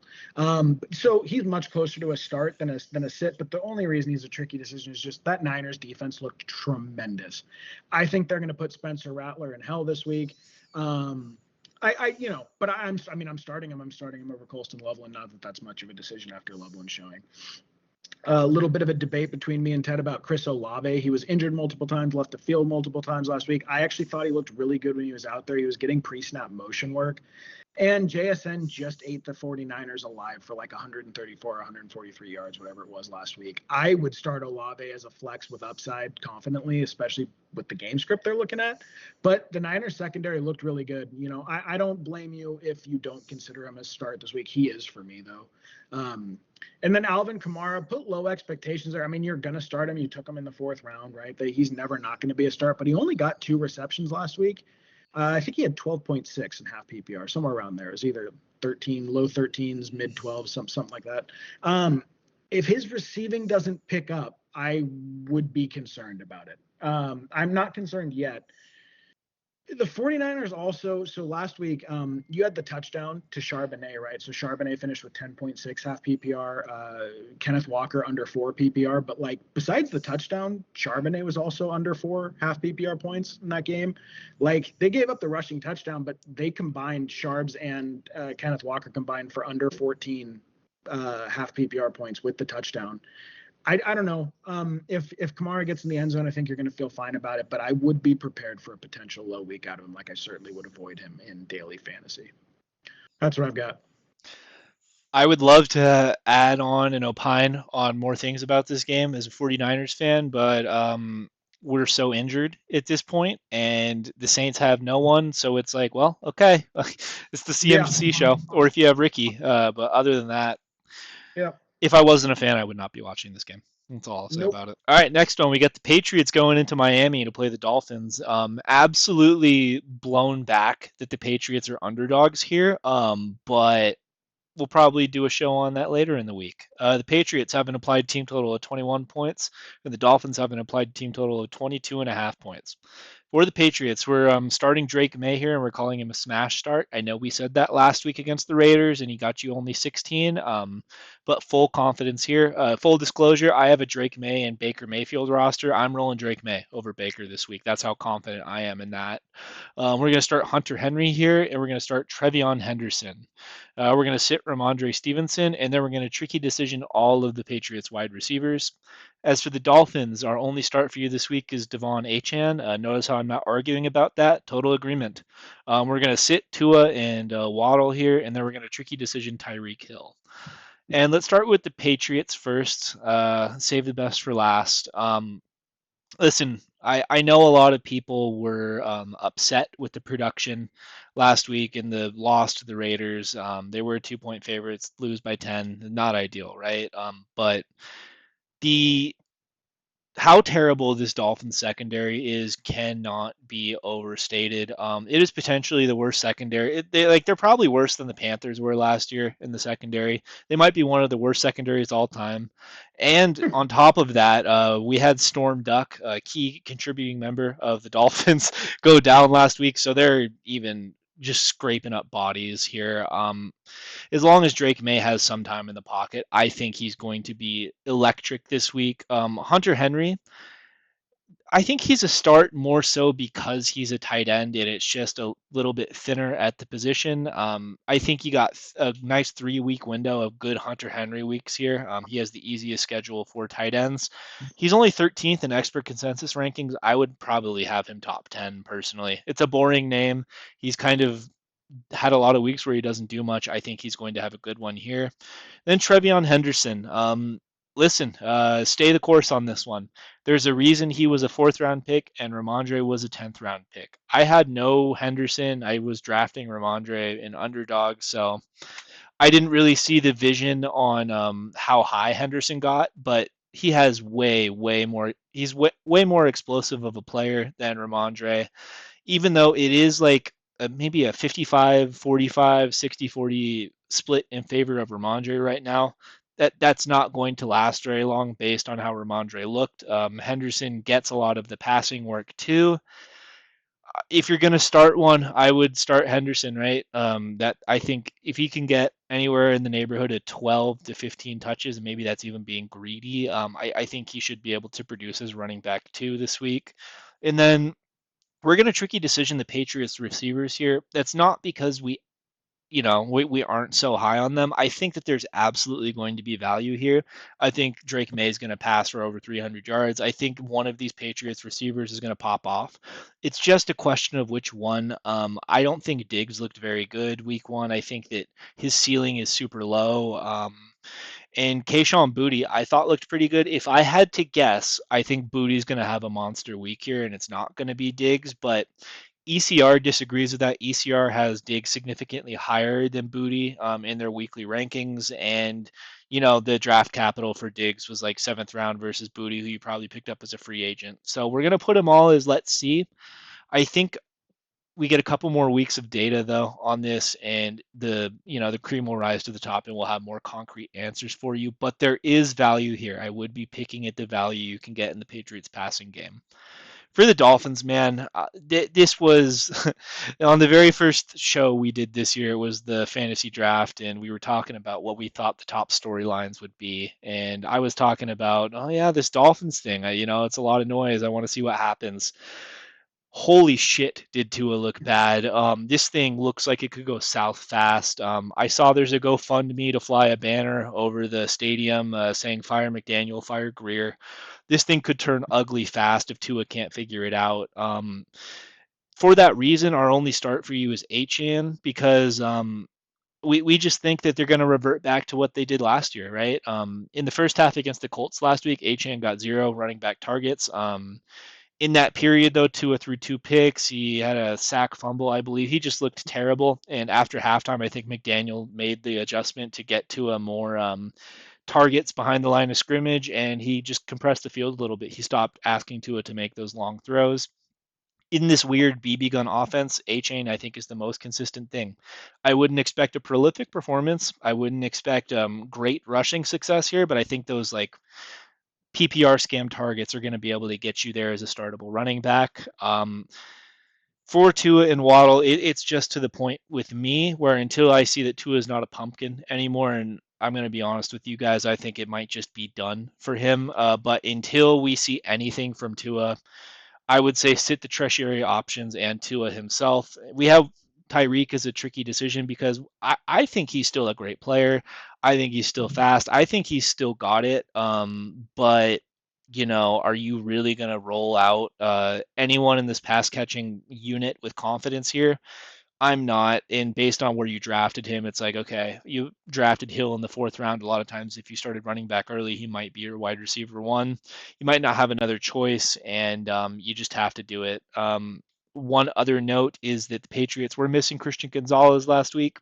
So he's much closer to a start than a sit. But the only reason he's a tricky decision is just that Niners defense looked tremendous. I think they're going to put Spencer Rattler in hell this week. But I'm starting him. I'm starting him over Colston Loveland. Not that that's much of a decision after Loveland showing. A little bit of a debate between me and Ted about Chris Olave. He was injured multiple times, left the field multiple times last week. I actually thought he looked really good when he was out there. He was getting pre-snap motion work. And JSN just ate the 49ers alive for like 134, 143 yards, whatever it was last week. I would start Olave as a flex with upside confidently, especially with the game script they're looking at. But the Niners secondary looked really good. I don't blame you if you don't consider him a start this week. He is for me, though. And then Alvin Kamara, put low expectations there. I mean, you're going to start him. You took him in the 4th round, right? He's never not going to be a start, but he only got 2 receptions last week. I think he had 12.6 in half PPR, somewhere around there. It was either 13, low 13s, mid 12s, something like that. If his receiving doesn't pick up, I would be concerned about it. I'm not concerned yet. The 49ers also, so last week, you had the touchdown to Charbonnet, right? So Charbonnet finished with 10.6 half PPR, Kenneth Walker under 4 PPR. But like, besides the touchdown, Charbonnet was also under 4 half PPR points in that game. Like, they gave up the rushing touchdown, but they combined, Charbs and Kenneth Walker combined for under 14 half PPR points with the touchdown. I don't know. If Kamara gets in the end zone, I think you're going to feel fine about it, but I would be prepared for a potential low week out of him. Like, I certainly would avoid him in daily fantasy. That's what I've got. I would love to add on and opine on more things about this game as a 49ers fan, but we're so injured at this point, and the Saints have no one, so it's like, well, okay, it's the Yeah. CMC show, or if you have Ricky. But other than that, Yeah. if I wasn't a fan, I would not be watching this game. That's all I'll say Nope. about it. All right, next one, we got the Patriots going into Miami to play the Dolphins. Absolutely blown back that the Patriots are underdogs here, but we'll probably do a show on that later in the week. The Patriots have an applied team total of 21 points, and the Dolphins have an applied team total of 22.5 points. For the Patriots, we're starting Drake May here, and we're calling him a smash start. I know we said that last week against the Raiders, and he got you only 16, but full confidence here. Full disclosure, I have a Drake May and Baker Mayfield roster. I'm rolling Drake May over Baker this week. That's how confident I am in that. We're going to start Hunter Henry here, and we're going to start Trevion Henderson. We're going to sit Ramondre Stevenson, and then we're going to tricky decision all of the Patriots wide receivers. As for the Dolphins, our only start for you this week is Devon Achane. Notice how I'm not arguing about that. Total agreement. We're going to sit Tua and Waddle here, and then we're going to tricky decision Tyreek Hill. And let's start with the Patriots first. Save the best for last. Listen, I know a lot of people were upset with the production last week and the loss to the Raiders. They were 2-point favorites, lose by 10, not ideal, right? But the how terrible this Dolphins secondary is cannot be overstated. It is potentially the worst secondary. They're probably worse than the Panthers were last year in the secondary. They might be one of the worst secondaries all time. And on top of that, we had Storm Duck, a key contributing member of the Dolphins, go down last week. So they're even just scraping up bodies here. As long as Drake May has some time in the pocket, I think he's going to be electric this week. Hunter Henry, I think he's a start more so because he's a tight end and it's just a little bit thinner at the position. I think you got a nice 3 week window of good Hunter Henry weeks here. He has the easiest schedule for tight ends. He's only 13th in expert consensus rankings. I would probably have him top 10 personally. It's a boring name. He's kind of had a lot of weeks where he doesn't do much. I think he's going to have a good one here. Then Trevion Henderson. Listen, stay the course on this one. There's a reason he was a 4th round pick and Ramondre was a 10th round pick. I had no Henderson. I was drafting Ramondre in underdog, so I didn't really see the vision on how high Henderson got, but he has way more. He's way more explosive of a player than Ramondre, even though it is like maybe a 55-45, 60-40 split in favor of Ramondre right now. That's not going to last very long based on how Ramondre looked. Henderson gets a lot of the passing work too. If you're going to start one, I would start Henderson, right? That I think if he can get anywhere in the neighborhood of 12 to 15 touches, and maybe that's even being greedy, I think he should be able to produce as running back too this week. And then we're going to tricky decision the Patriots receivers here. That's not because we aren't so high on them. I think that there's absolutely going to be value here. I think Drake May is going to pass for over 300 yards. I think one of these Patriots receivers is going to pop off. It's just a question of which one. I don't think Diggs looked very good week one. I think that his ceiling is super low. And Kayshon Boutte, I thought looked pretty good. If I had to guess, I think Bootie's going to have a monster week here, and it's not going to be Diggs. But ECR disagrees with that. ECR has Diggs significantly higher than Boutte in their weekly rankings, and the draft capital for Diggs was like 7th round versus Boutte, who you probably picked up as a free agent. So we're going to put them all as let's see. I think we get a couple more weeks of data though on this, and the cream will rise to the top and we'll have more concrete answers for you. But there is value here. I would be picking at the value you can get in the Patriots passing game. For the Dolphins, man, this was on the very first show we did this year. It was the fantasy draft, and we were talking about what we thought the top storylines would be. And I was talking about, oh yeah, this Dolphins thing. It's a lot of noise. I want to see what happens. Holy shit, did Tua look bad. This thing looks like it could go south fast. I saw there's a GoFundMe to fly a banner over the stadium saying fire McDaniel, fire Greer. This thing could turn ugly fast if Tua can't figure it out. For that reason, our only start for you is Achan because we just think that they're going to revert back to what they did last year, right? In the first half against the Colts last week, Achane got 0 running back targets. In that period, though, Tua threw 2 picks. He had a sack fumble, I believe. He just looked terrible. And after halftime, I think McDaniel made the adjustment to get to a more targets behind the line of scrimmage, and he just compressed the field a little bit. He stopped asking Tua to make those long throws. In this weird BB gun offense, Achane, I think, is the most consistent thing. I wouldn't expect a prolific performance. I wouldn't expect great rushing success here, but I think those like PPR scam targets are going to be able to get you there as a startable running back. For Tua and Waddle, it's just to the point with me where until I see that Tua is not a pumpkin anymore, and I'm going to be honest with you guys, I think it might just be done for him. But until we see anything from Tua, I would say sit the tertiary options and Tua himself. We have Tyreek as a tricky decision because I think he's still a great player. I think he's still fast. I think he's still got it. But are you really going to roll out anyone in this pass catching unit with confidence here? I'm not. And based on where you drafted him, it's like, okay, you drafted Hill in the 4th round. A lot of times, if you started running back early, he might be your wide receiver 1. You might not have another choice, and you just have to do it. One other note is that the Patriots were missing Christian Gonzalez last week.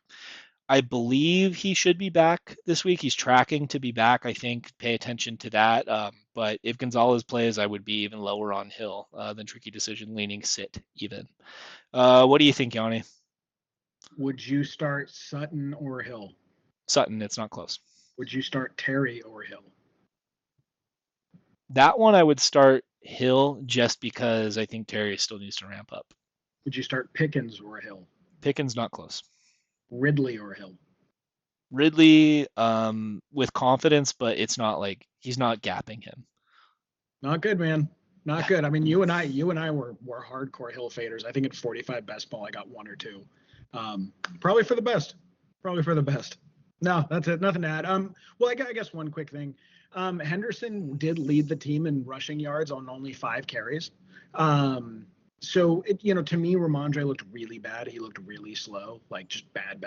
I believe he should be back this week. He's tracking to be back, I think. Pay attention to that. But if Gonzalez plays, I would be even lower on Hill than tricky decision, leaning sit even. What do you think, Yanni? Would you start Sutton or Hill? Sutton, it's not close. Would you start Terry or Hill? That one I would start Hill just because I think Terry still needs to ramp up. Would you start Pickens or Hill? Pickens, not close. Ridley or Hill? Ridley, with confidence, but it's not like he's not gapping him. Not good, man. Not good. I mean, you and I were hardcore Hill faders. I think at 45 best ball, I got 1 or 2. Probably for the best. No, that's it. Nothing to add. Well, I guess one quick thing. Henderson did lead the team in rushing yards on only 5 carries. So to me, Ramondre looked really bad. He looked really slow, like just bad.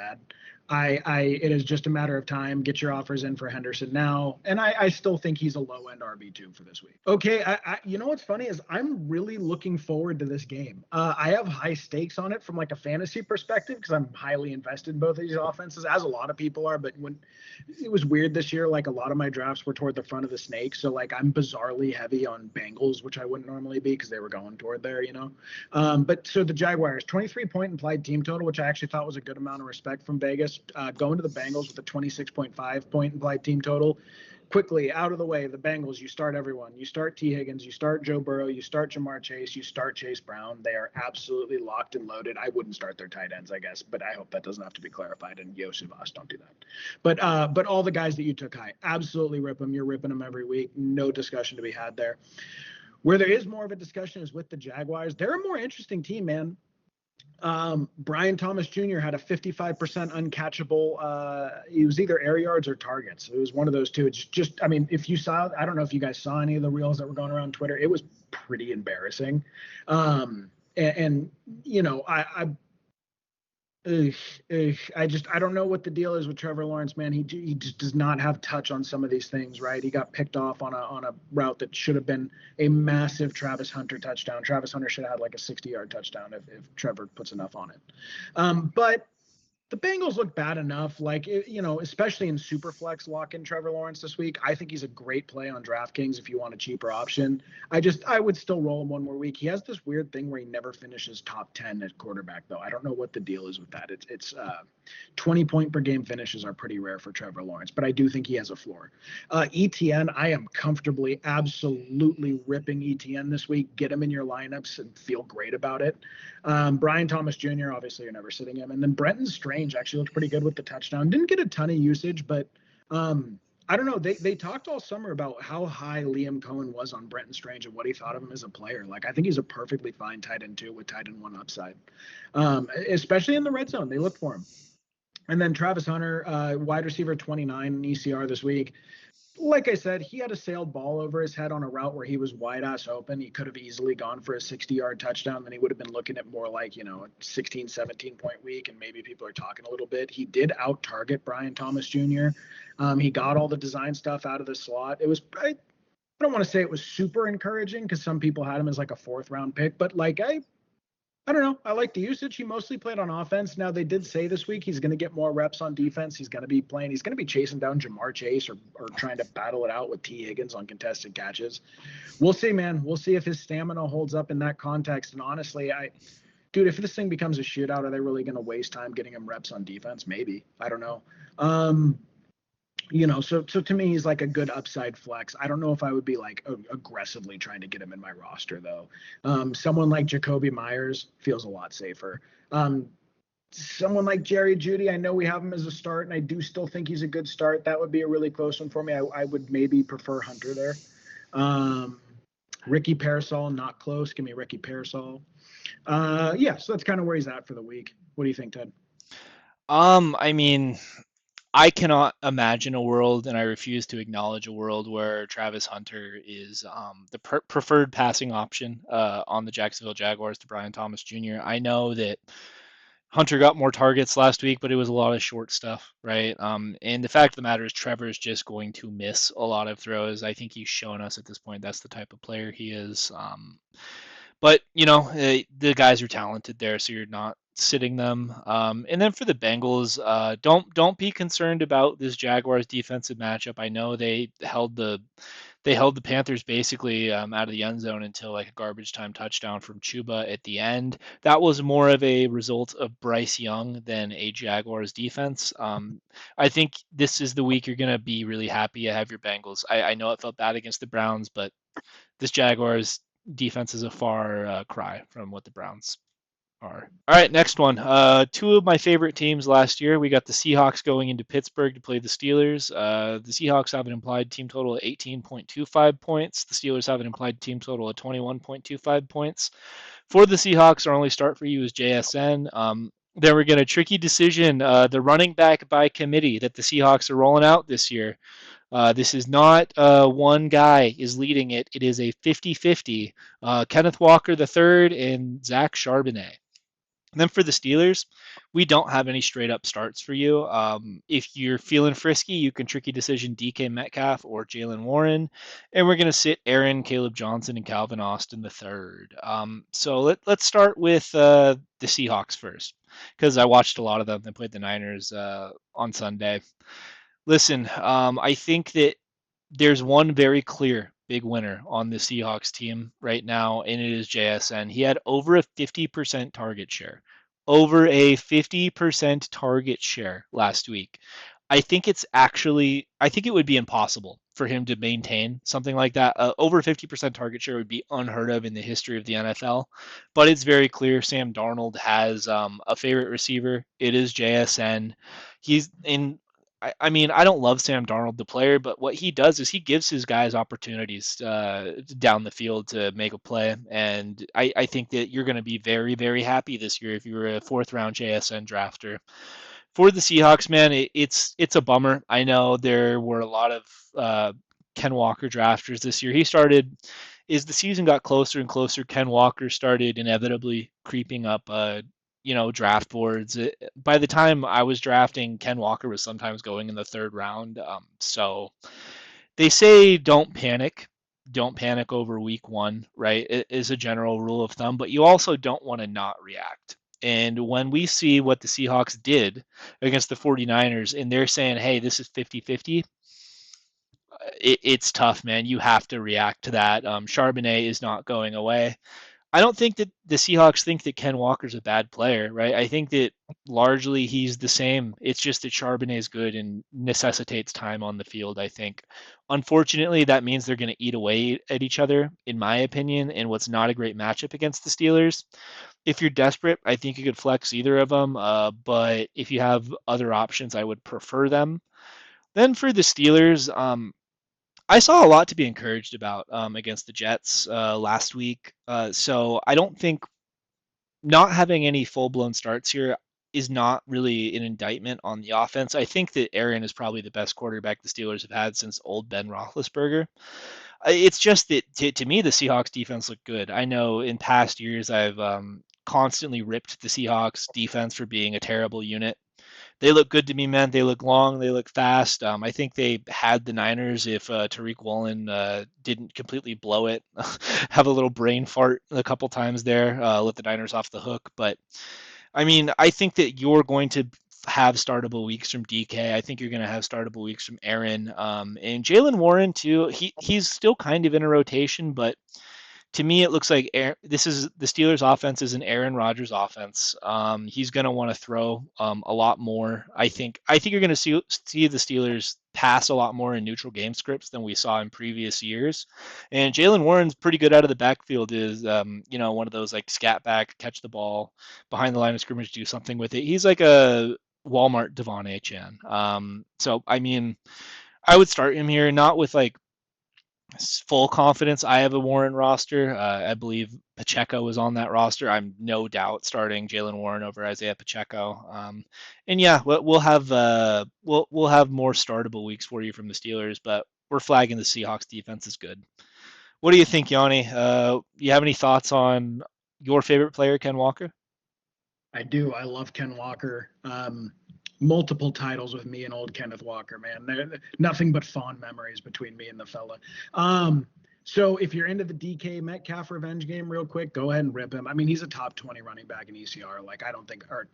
It is just a matter of time. Get your offers in for Henderson now. And I still think he's a low end RB2 for this week. Okay. You know, what's funny is I'm really looking forward to this game. I have high stakes on it from like a fantasy perspective, because I'm highly invested in both of these offenses, as a lot of people are. But when it was weird this year, like a lot of my drafts were toward the front of the snake. So like I'm bizarrely heavy on Bengals, which I wouldn't normally be because they were going toward there, But so the Jaguars, 23-point implied team total, which I actually thought was a good amount of respect from Vegas, going to the Bengals with a 26.5-point implied team total. Quickly, out of the way, the Bengals, you start everyone. You start T. Higgins, you start Joe Burrow, you start Jamar Chase, you start Chase Brown. They are absolutely locked and loaded. I wouldn't start their tight ends, I guess, but I hope that doesn't have to be clarified. And Yosivas, don't do that. But all the guys that you took high, absolutely rip them. You're ripping them every week. No discussion to be had there. Where there is more of a discussion is with the Jaguars. They're a more interesting team, man. Brian Thomas Jr. had a 55% uncatchable. It was either air yards or targets. It was one of those two. It's just, I mean, if you saw, I don't know if you guys saw any of the reels that were going around Twitter. It was pretty embarrassing. I don't know what the deal is with Trevor Lawrence, man. He just does not have touch on some of these things, right? He got picked off on a route that should have been a massive Travis Hunter touchdown. Travis Hunter should have had like a 60-yard touchdown if Trevor puts enough on it. But the Bengals look bad enough, especially in Superflex lock-in Trevor Lawrence this week. I think he's a great play on DraftKings if you want a cheaper option. I would still roll him one more week. He has this weird thing where he never finishes top 10 at quarterback, though. I don't know what the deal is with that. It's 20-point per game finishes are pretty rare for Trevor Lawrence, but I do think he has a floor. ETN, I am comfortably, absolutely ripping ETN this week. Get him in your lineups and feel great about it. Brian Thomas Jr., obviously you're never sitting him. And then Brenton Strange actually looked pretty good with the touchdown. Didn't get a ton of usage, but I don't know. They talked all summer about how high Liam Cohen was on Brenton Strange and what he thought of him as a player. Like, I think he's a perfectly fine tight end too with tight end 1 upside, especially in the red zone. They look for him. And then Travis Hunter, wide receiver 29 in ECR this week. like I said, he had a sailed ball over his head on a route where he was wide ass open. He could have easily gone for a 60-yard touchdown. Then he would have been looking at more like, a 16, 17-point week. And maybe people are talking a little bit. He did out target Brian Thomas Jr. He got all the design stuff out of the slot. I don't want to say it was super encouraging because some people had him as like a 4th-round pick, but like I don't know. I like the usage. He mostly played on offense. Now they did say this week he's going to get more reps on defense. He's going to be playing. He's going to be chasing down Jamar Chase or trying to battle it out with T. Higgins on contested catches. We'll see, man. We'll see if his stamina holds up in that context. And honestly, dude, if this thing becomes a shootout, are they really going to waste time getting him reps on defense? Maybe. I don't know. So to me, he's like a good upside flex. I don't know if I would be like aggressively trying to get him in my roster though. Someone like Jacoby Myers feels a lot safer. Someone like Jerry Jeudy, I know we have him as a start, and I do still think he's a good start. That would be a really close one for me. I would maybe prefer Hunter there. Ricky Parasol, not close. Give me Ricky Parasol. So that's kind of where he's at for the week. What do you think, Ted? I mean, I cannot imagine a world, and I refuse to acknowledge a world where Travis Hunter is the preferred passing option on the Jacksonville Jaguars to Brian Thomas Jr. I know that Hunter got more targets last week, but it was a lot of short stuff, right? And the fact of the matter is, Trevor is just going to miss a lot of throws. I think he's shown us at this point that's the type of player he is. But the guys are talented there, so you're not sitting them. And then for the Bengals, don't be concerned about this Jaguars defensive matchup. I know they held the Panthers basically out of the end zone until like a garbage time touchdown from Chuba at the end. That was more of a result of Bryce Young than a Jaguars defense. I think this is the week you're going to be really happy to have your Bengals. I know it felt bad against the Browns, but this Jaguars defense is a far cry from what the Browns are. All right, next one. Two of my favorite teams last year. We got the Seahawks going into Pittsburgh to play the Steelers. The Seahawks have an implied team total of 18.25 points. The Steelers have an implied team total of 21.25 points. For the Seahawks, our only start for you is JSN. Then we're getting a tricky decision. The running back by committee that the Seahawks are rolling out this year. This is not one guy is leading it. It is a 50-50. Kenneth Walker III and Zach Charbonnet. And then for the Steelers, we don't have any straight up starts for you. If you're feeling frisky, you can tricky decision DK Metcalf or Jalen Warren. And we're going to sit Aaron, Caleb Johnson, and Calvin Austin the third. So let's start with the Seahawks first, because I watched a lot of them. They played the Niners on Sunday. Listen, I think that there's one very clear big winner on the Seahawks team right now, and it is JSN. He had over a 50% target share. Over a 50% target share last week. I think it would be impossible for him to maintain something like that. Over 50% target share would be unheard of in the history of the NFL, but it's very clear Sam Darnold has a favorite receiver. It is JSN. He's in I mean, I don't love Sam Darnold, the player, but what he does is he gives his guys opportunities down the field to make a play. And I think that you're going to be very, very happy this year if you were a 4th-round JSN drafter. For the Seahawks, man, it's a bummer. I know there were a lot of Ken Walker drafters this year. As the season got closer and closer, Ken Walker started inevitably creeping up draft boards. By the time I was drafting, Ken Walker was sometimes going in the 3rd round. So they say don't panic. Don't panic over week 1, right? It is a general rule of thumb, but you also don't want to not react. And when we see what the Seahawks did against the 49ers and they're saying, hey, this is 50-50, it's tough, man. You have to react to that. Charbonnet is not going away. I don't think that the Seahawks think that Ken Walker's a bad player, right? I think that largely he's the same. It's just that Charbonnet is good and necessitates time on the field, I think. Unfortunately, that means they're going to eat away at each other, in my opinion, in what's not a great matchup against the Steelers. If you're desperate, I think you could flex either of them, but if you have other options, I would prefer them. Then for the Steelers, I saw a lot to be encouraged about against the Jets last week. So I don't think not having any full-blown starts here, is not really an indictment on the offense. I think that Aaron is probably the best quarterback the Steelers have had since old Ben Roethlisberger. It's just that to me, the Seahawks defense looked good. I know in past years I've constantly ripped the Seahawks defense for being a terrible unit. They look good to me, man. They look long. They look fast. I think they had the Niners if Tariq Woolen didn't completely blow it, have a little brain fart a couple times there, let the Niners off the hook. But I mean, I think that you're going to have startable weeks from DK. I think you're going to have startable weeks from Aaron, and Jalen Warren too. He's still kind of in a rotation, but to me, it looks like this is the Steelers' offense is an Aaron Rodgers offense. He's going to want to throw a lot more. I think you're going to see the Steelers pass a lot more in neutral game scripts than we saw in previous years. And Jalen Warren's pretty good out of the backfield. Is one of those like scat back, catch the ball behind the line of scrimmage, do something with it. He's like a Walmart Devon Achan. So I mean, I would start him here, not with like full confidence. I have a Warren roster. I believe Pacheco was on that roster. I'm no doubt starting Jalen Warren over Isaiah Pacheco. And yeah, we'll have more startable weeks for you from the Steelers, but we're flagging the Seahawks defense is good. What do you think, Yanni? You have any thoughts on your favorite player, Ken Walker? I do. I love Ken Walker. Multiple titles with me and old Kenneth Walker, man. Nothing but fond memories between me and the fella. So if you're into the DK Metcalf revenge game real quick, go ahead and rip him. I mean, he's a top 20 running back in ECR. Like, I don't think, or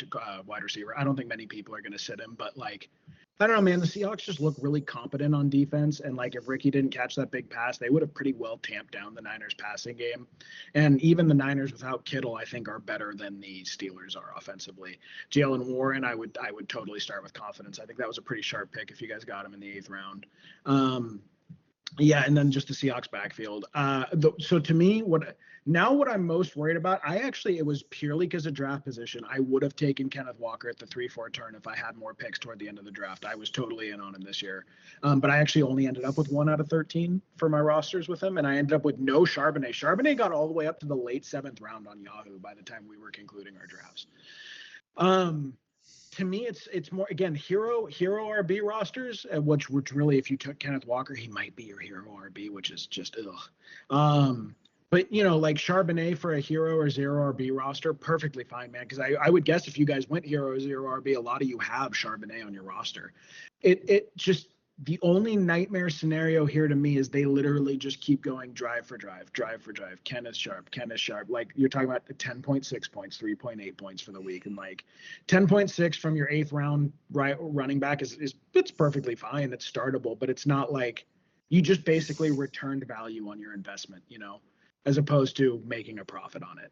wide receiver. I don't think many people are going to sit him, but like, I don't know, man. The Seahawks just look really competent on defense. And like, if Ricky didn't catch that big pass, they would have pretty well tamped down the Niners passing game. And even the Niners without Kittle, I think, are better than the Steelers are offensively. Jalen Warren, I would totally start with confidence. I think that was a pretty sharp pick if you guys got him in the 8th round. Yeah, and then just the Seahawks backfield. So to me, what I'm most worried about, it was purely because of draft position. I would have taken Kenneth Walker at the 3-4 turn if I had more picks toward the end of the draft. I was totally in on him this year. But I actually only ended up with 1 out of 13 for my rosters with him, and I ended up with no Charbonnet. Charbonnet got all the way up to the late 7th round on Yahoo by the time we were concluding our drafts. To me, it's more, again, hero RB rosters, which really, if you took Kenneth Walker, he might be your hero RB, which is just ugh. But like Charbonnet for a hero or 0 RB roster, perfectly fine, man. Because I would guess if you guys went hero or 0 RB, a lot of you have Charbonnet on your roster. It just, the only nightmare scenario here to me is they literally just keep going drive for drive. Kenneth Sharp. Like, you're talking about 10.6 points, 3.8 points for the week. And like 10.6 from your 8th round running back is it's perfectly fine. It's startable, but it's not like you just basically returned value on your investment, as opposed to making a profit on it.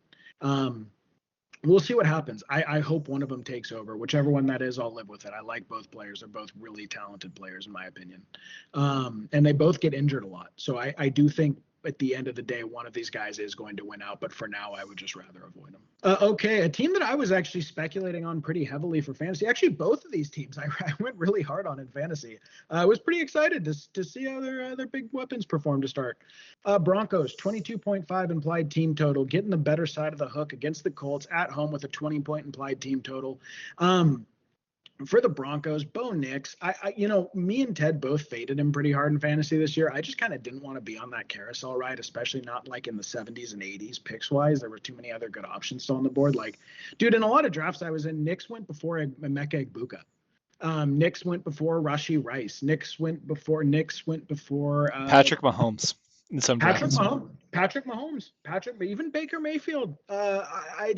We'll see what happens. I hope one of them takes over. Whichever one that is, I'll live with it. I like both players. They're both really talented players, in my opinion. And they both get injured a lot. So I do think at the end of the day, one of these guys is going to win out. But for now, I would just rather avoid them. Okay, a team that I was actually speculating on pretty heavily for fantasy. Actually, both of these teams I went really hard on in fantasy. I was pretty excited to see how their big weapons perform to start. Broncos, 22.5 implied team total, getting the better side of the hook against the Colts at home with a 20-point implied team total. For the Broncos, Bo Nix, me and Ted both faded him pretty hard in fantasy this year. I just kind of didn't want to be on that carousel ride, especially not like in the 70s and 80s picks wise. There were too many other good options still on the board. Like, dude, in a lot of drafts I was in, Nix went before Emeka Egbuka. Nix went before Rashee Rice. Nix went before Patrick Mahomes in some drafts. Patrick Mahomes, but even Baker Mayfield. I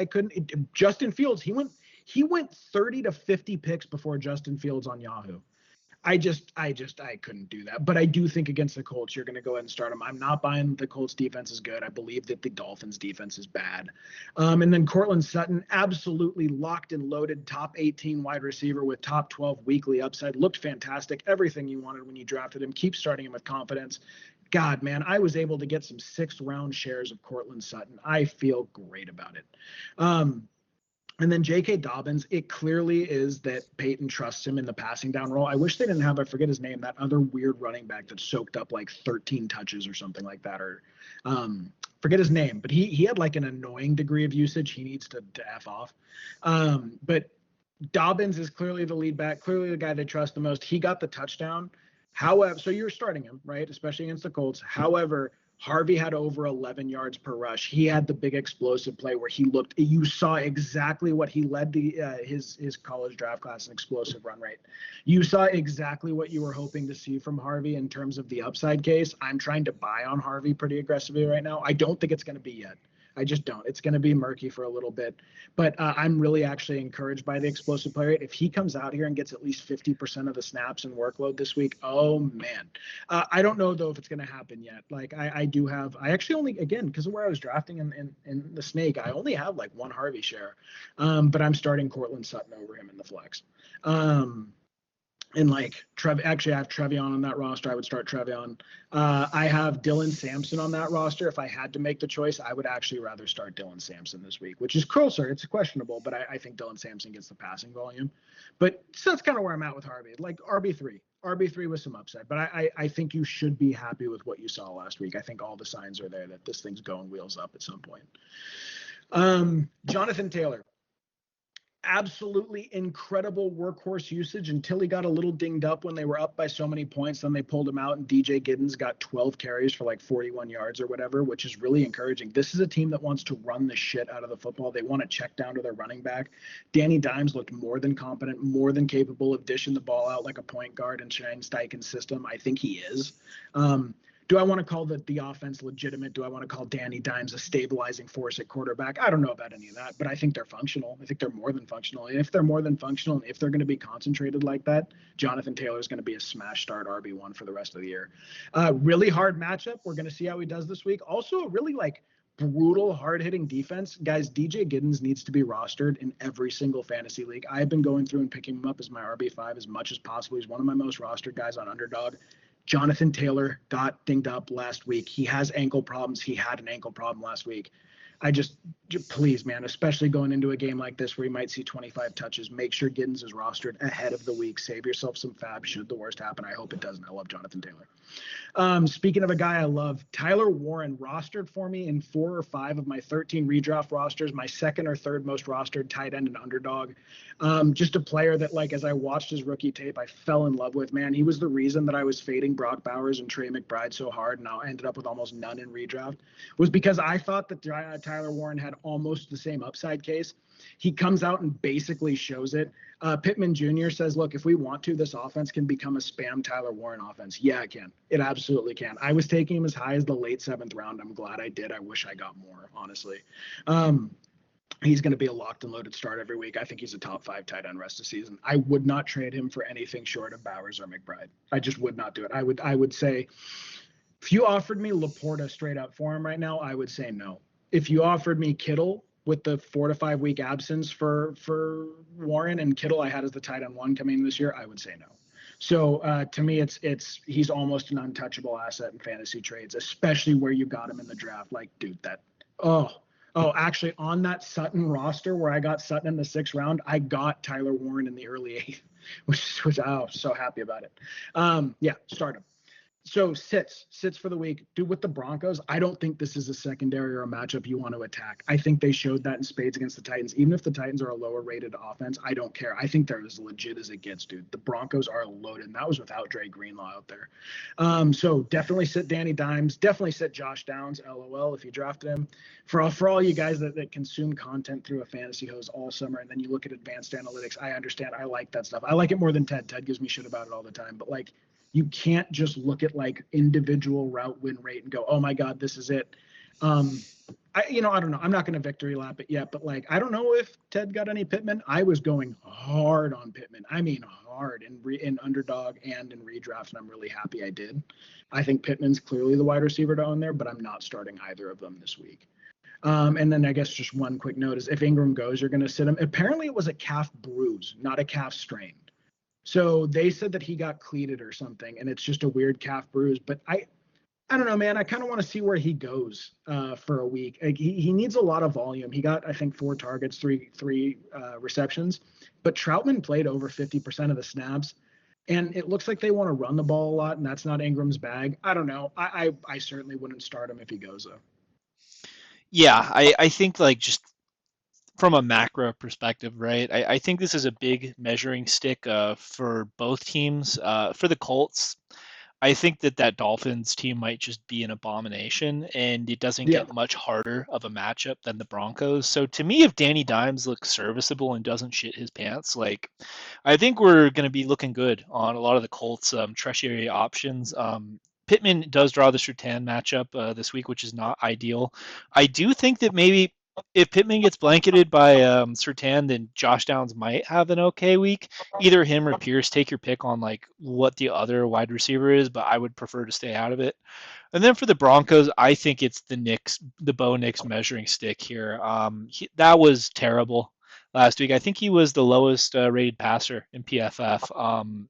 couldn't. Justin Fields, he went 30 to 50 picks before Justin Fields on Yahoo. I couldn't do that. But I do think against the Colts, you're going to go ahead and start them. I'm not buying the Colts defense is good. I believe that the Dolphins defense is bad. And then Cortland Sutton, absolutely locked and loaded, top 18 wide receiver with top 12 weekly upside. Looked fantastic. Everything you wanted when you drafted him. Keep starting him with confidence. God, man, I was able to get some 6th round shares of Cortland Sutton. I feel great about it. And then J.K. Dobbins, it clearly is that Peyton trusts him in the passing down role. I wish they didn't have, I forget his name, that other weird running back that soaked up like 13 touches or something like that. Or forget his name, but he had like an annoying degree of usage. He needs to F off. But Dobbins is clearly the lead back, clearly the guy they trust the most. He got the touchdown. However, so you're starting him, right? Especially against the Colts. However, Harvey had over 11 yards per rush. He had the big explosive play where he looked. You saw exactly what he led his college draft class in explosive run rate. You saw exactly what you were hoping to see from Harvey in terms of the upside case. I'm trying to buy on Harvey pretty aggressively right now. I don't think it's going to be yet. I just don't. It's going to be murky for a little bit. But I'm really actually encouraged by the explosive play rate. If he comes out here and gets at least 50% of the snaps and workload this week, oh, man. I don't know, though, if it's going to happen yet. Like, I actually only, again, because of where I was drafting in the snake, I only have like one Harvey share. But I'm starting Cortland Sutton over him in the flex. And like actually, I have Trevion on that roster. I would start Trevion. I have Dylan Sampson on that roster. If I had to make the choice, I would actually rather start Dylan Sampson this week, which is closer. It's questionable, but I think Dylan Sampson gets the passing volume. But so that's kind of where I'm at with Harvey. Like RB3 with some upside. But I think you should be happy with what you saw last week. I think all the signs are there that this thing's going wheels up at some point. Jonathan Taylor. Absolutely incredible workhorse usage until he got a little dinged up when they were up by so many points. Then they pulled him out, and DJ Giddens got 12 carries for like 41 yards or whatever, which is really encouraging. This is a team that wants to run the shit out of the football. They want to check down to their running back. Danny Dimes looked more than competent, more than capable of dishing the ball out like a point guard in Shane Steichen's system. I think he is. Do I want to call the offense legitimate? Do I want to call Danny Dimes a stabilizing force at quarterback? I don't know about any of that, but I think they're functional. I think they're more than functional. And if they're more than functional, and if they're going to be concentrated like that, Jonathan Taylor is going to be a smash start RB1 for the rest of the year. Really hard matchup. We're going to see how he does this week. Also, a really brutal, hard-hitting defense. Guys, DJ Giddens needs to be rostered in every single fantasy league. I've been going through and picking him up as my RB5 as much as possible. He's one of my most rostered guys on Underdog. Jonathan Taylor got dinged up last week. He has ankle problems. He had an ankle problem last week. Please, man, especially going into a game like this where you might see 25 touches, make sure Giddens is rostered ahead of the week. Save yourself some fab should the worst happen. I hope it doesn't. I love Jonathan Taylor. Speaking of a guy I love, Tyler Warren rostered for me in 4 or 5 of my 13 redraft rosters, my second or third most rostered tight end and Underdog. Just a player that, as I watched his rookie tape, I fell in love with, man. He was the reason that I was fading Brock Bowers and Trey McBride so hard, and I ended up with almost none in redraft, was because I thought that Tyler Warren had almost the same upside case. He comes out and basically shows it. Pittman Jr. says, look, if we want to, this offense can become a spam Tyler Warren offense. Yeah, it can. It absolutely can. I was taking him as high as the late 7th round. I'm glad I did. I wish I got more, honestly. He's going to be a locked and loaded start every week. I think he's a top 5 tight end rest of the season. I would not trade him for anything short of Bowers or McBride. I just would not do it. I would say, if you offered me Laporta straight up for him right now, I would say no. If you offered me Kittle with the 4 to 5 week absence for Warren, and Kittle I had as the tight end 1 coming in this year, I would say no. So to me, he's almost an untouchable asset in fantasy trades, especially where you got him in the draft. Actually, on that Sutton roster where I got Sutton in the 6th round, I got Tyler Warren in the early 8th, which I was so happy about it. Start him. So sits for the week. Dude, with the Broncos, I don't think this is a secondary or a matchup you want to attack. I think they showed that in spades against the Titans. Even if the Titans are a lower rated offense, I don't care. I think they're as legit as it gets, dude. The Broncos are loaded, and that was without Dre Greenlaw out there. So definitely sit Danny Dimes. Definitely sit Josh Downs, LOL, if you drafted him. For all you guys that consume content through a fantasy hose all summer, and then you look at advanced analytics, I understand. I like that stuff. I like it more than Ted. Ted gives me shit about it all the time. But, you can't just look at individual route win rate and go, oh my God, this is it. I don't know. I'm not going to victory lap it yet, but I don't know if Ted got any Pittman. I was going hard on Pittman. I mean, hard in Underdog and in redraft, and I'm really happy I did. I think Pittman's clearly the wide receiver to own there, but I'm not starting either of them this week. And then I guess just one quick note is if Ingram goes, you're going to sit him. Apparently it was a calf bruise, not a calf strain. So they said that he got cleated or something, and it's just a weird calf bruise. But I don't know, man. I kind of want to see where he goes for a week. He needs a lot of volume. He got, I think, 4 targets, three receptions. But Troutman played over 50% of the snaps, and it looks like they want to run the ball a lot, and that's not Ingram's bag. I don't know. I certainly wouldn't start him if he goes, though. Yeah, I think just from a macro perspective, right? I think this is a big measuring stick for both teams. For the Colts, I think that that Dolphins team might just be an abomination, and it doesn't Yeah. get much harder of a matchup than the Broncos. So to me, if Danny Dimes looks serviceable and doesn't shit his pants, like I think we're going to be looking good on a lot of the Colts tertiary options. Pittman does draw the Surtain matchup this week, which is not ideal. I do think that maybe if Pittman gets blanketed by Surtain, then Josh Downs might have an okay week. Either him or Pierce, take your pick on like what the other wide receiver is, but I would prefer to stay out of it. And then for the Broncos, I think it's the Bo Nix measuring stick here. That was terrible last week. I think he was the lowest rated passer in PFF.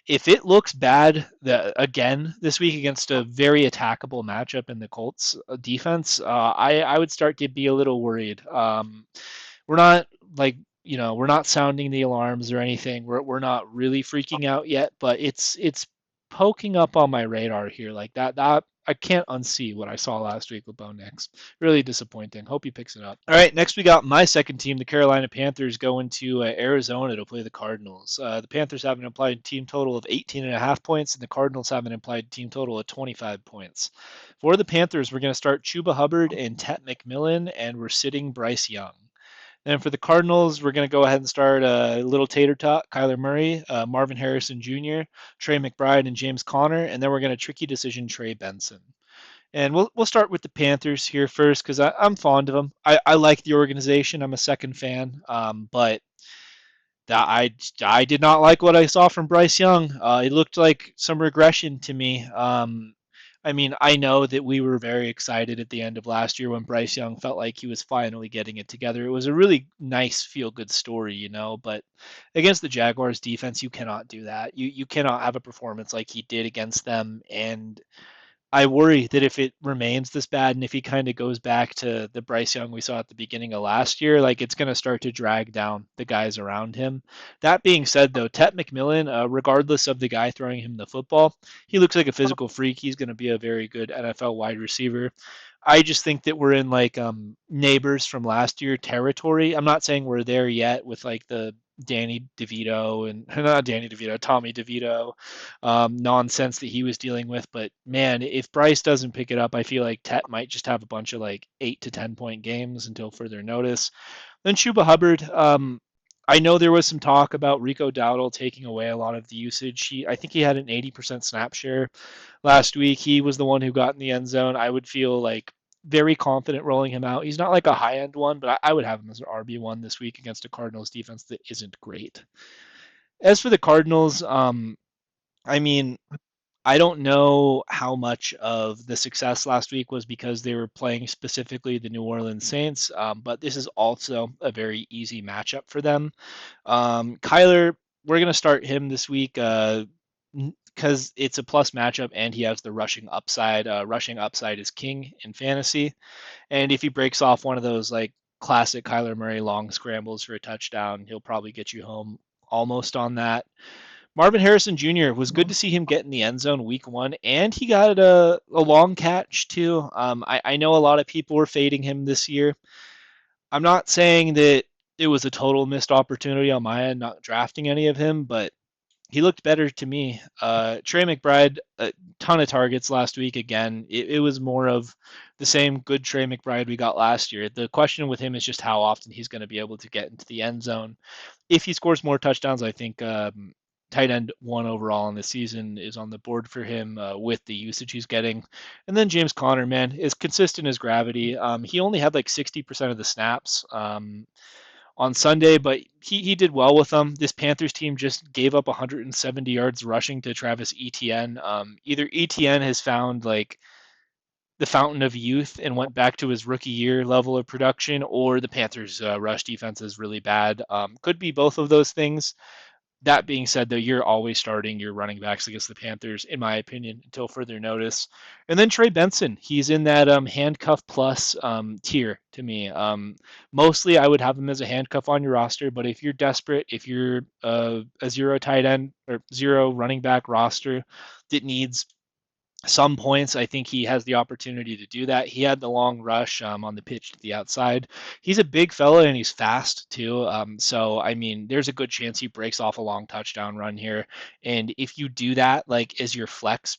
If it looks bad again this week against a very attackable matchup in the Colts defense, I would start to be a little worried. We're not like we're not sounding the alarms or anything. We're not really freaking out yet, but it's poking up on my radar here like that I can't unsee what I saw last week with Bo Nix. Really disappointing. Hope he picks it up. All right, next we got my second team, the Carolina Panthers, going to Arizona to play the Cardinals. The Panthers have an implied team total of 18.5 points, and the Cardinals have an implied team total of 25 points. For the Panthers, we're going to start Chuba Hubbard and Tet McMillan, and we're sitting Bryce Young. And for the Cardinals, we're going to go ahead and start Little Tater Tot, Kyler Murray, Marvin Harrison Jr., Trey McBride, and James Conner. And then we're going to tricky decision Trey Benson. And we'll start with the Panthers here first because I'm fond of them. I like the organization. I'm a second fan, but that I did not like what I saw from Bryce Young. It looked like some regression to me. I mean, I know that we were very excited at the end of last year when Bryce Young felt like he was finally getting it together. It was a really nice feel good story, but against the Jaguars defense, you cannot do that. You cannot have a performance like he did against them, and I worry that if it remains this bad and if he kind of goes back to the Bryce Young we saw at the beginning of last year, like it's going to start to drag down the guys around him. That being said, though, Tet McMillan, regardless of the guy throwing him the football, he looks like a physical freak. He's going to be a very good NFL wide receiver. I just think that we're in like neighbors from last year territory. I'm not saying we're there yet with like the Danny DeVito and not Danny DeVito, Tommy DeVito nonsense that he was dealing with. But man, if Bryce doesn't pick it up, I feel like Tet might just have a bunch of like 8 to 10 point games until further notice. Then Chuba Hubbard. I know there was some talk about Rico Dowdle taking away a lot of the usage. I think he had an 80% snap share last week. He was the one who got in the end zone. I would feel like very confident rolling him out. He's not like a high end one, but I would have him as an RB1 this week against a Cardinals defense that isn't great. As for the Cardinals, I mean, I don't know how much of the success last week was because they were playing specifically the New Orleans Saints, but this is also a very easy matchup for them. Kyler, we're going to start him this week because it's a plus matchup and he has the rushing upside. Rushing upside is king in fantasy. And if he breaks off one of those like classic Kyler Murray long scrambles for a touchdown, he'll probably get you home almost on that. Marvin Harrison Jr. was good to see him get in the end zone week one, and he got a long catch too. I know a lot of people were fading him this year. I'm not saying that it was a total missed opportunity on my end not drafting any of him, but he looked better to me. Trey McBride, a ton of targets last week again. It was more of the same good Trey McBride we got last year. The question with him is just how often he's going to be able to get into the end zone. If he scores more touchdowns, I think tight end one overall in the season is on the board for him with the usage he's getting. And then James Conner, man, is consistent as gravity. He only had like 60% of the snaps on Sunday, but he did well with them. This Panthers team just gave up 170 yards rushing to Travis Etienne. Either Etienne has found like the fountain of youth and went back to his rookie year level of production, or the Panthers' rush defense is really bad. Could be both of those things. That being said, though, you're always starting your running backs against the Panthers, in my opinion, until further notice. And then Trey Benson, he's in that handcuff plus tier to me. Mostly, I would have him as a handcuff on your roster, but if you're desperate, if you're a zero tight end or zero running back roster that needs some points, I think he has the opportunity to do that. He had the long rush on the pitch to the outside. He's a big fella and he's fast too. So, I mean, there's a good chance he breaks off a long touchdown run here. And if you do that, like as your flex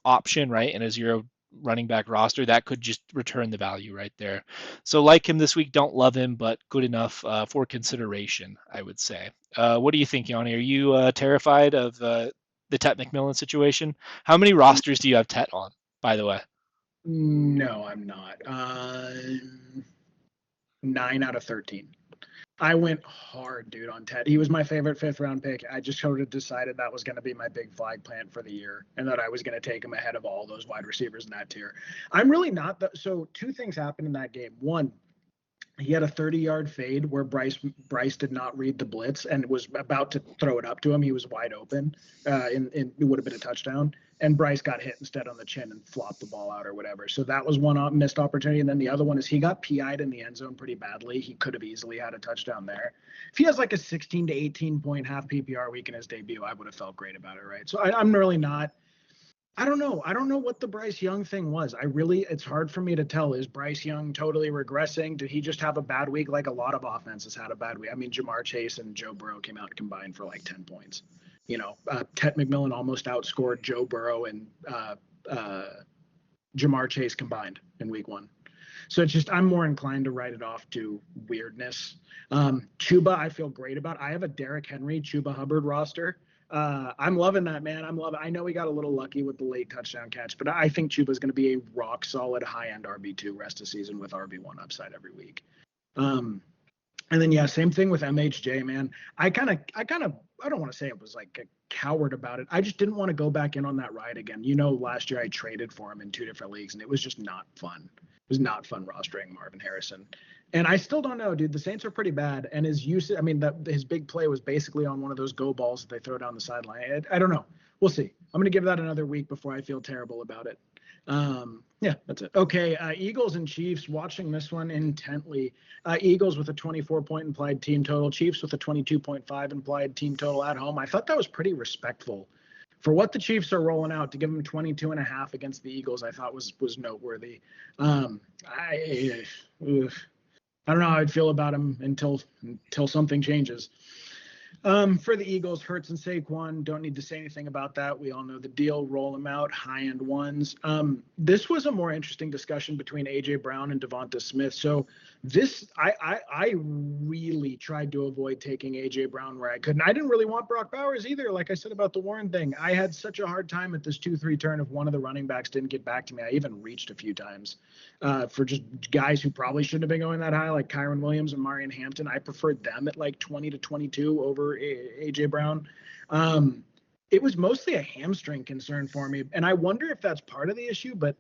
option, right, and as your running back roster, that could just return the value right there. So, like him this week, don't love him, but good enough for consideration, I would say. What do you think, Yanni? Are you terrified of the Tet McMillan situation? How many rosters do you have Tet on, by the way? No, I'm not. 9 out of 13. I went hard, dude, on Ted. He was my favorite 5th-round pick. I just sort of decided that was going to be my big flag plant for the year, and that I was going to take him ahead of all those wide receivers in that tier. I'm really not. So 2 things happened in that game. One, he had a 30-yard fade where Bryce did not read the blitz and was about to throw it up to him. He was wide open, and it would have been a touchdown. And Bryce got hit instead on the chin and flopped the ball out or whatever. So that was one missed opportunity. And then the other one is he got PI'd in the end zone pretty badly. He could have easily had a touchdown there. If he has like a 16 to 18 point half PPR week in his debut, I would have felt great about it, right? So I'm really not. I don't know. I don't know what the Bryce Young thing was. It's hard for me to tell. Is Bryce Young totally regressing? Did he just have a bad week like a lot of offenses had a bad week? I mean, Jamar Chase and Joe Burrow came out combined for like 10 points. Tet McMillan almost outscored Joe Burrow and Jamar Chase combined in week 1. So it's just, I'm more inclined to write it off to weirdness. Chuba, I feel great about. I have a Derrick Henry, Chuba Hubbard roster. I'm loving that, man. I know we got a little lucky with the late touchdown catch, but I think Chuba's going to be a rock solid high-end RB2 rest of season with RB1 upside every week. And then, yeah, same thing with MHJ, man. I don't want to say it was like a coward about it. I just didn't want to go back in on that ride again. Last year I traded for him in 2 different leagues, and it was just not fun. It was not fun rostering Marvin Harrison. And I still don't know, dude. The Saints are pretty bad. And his usage, his big play was basically on one of those go balls that they throw down the sideline. I don't know. We'll see. I'm going to give that another week before I feel terrible about it. Yeah, that's it. Okay, Eagles and Chiefs, watching this one intently. Eagles with a 24-point implied team total. Chiefs with a 22.5 implied team total at home. I thought that was pretty respectful. For what the Chiefs are rolling out, to give them 22.5 against the Eagles, I thought was noteworthy. I don't know how I'd feel about him until something changes. For the Eagles, Hurts and Saquon, don't need to say anything about that. We all know the deal. Roll them out, high-end ones. This was a more interesting discussion between A.J. Brown and Devonta Smith. So I really tried to avoid taking A.J. Brown where I could. And I didn't really want Brock Bowers either, like I said about the Warren thing. I had such a hard time at this 2-3 turn if one of the running backs didn't get back to me. I even reached a few times for just guys who probably shouldn't have been going that high, like Kyron Williams and Marion Hampton. I preferred them at like 20 to 22 over A.J. Brown. It was mostly a hamstring concern for me, and I wonder if that's part of the issue, but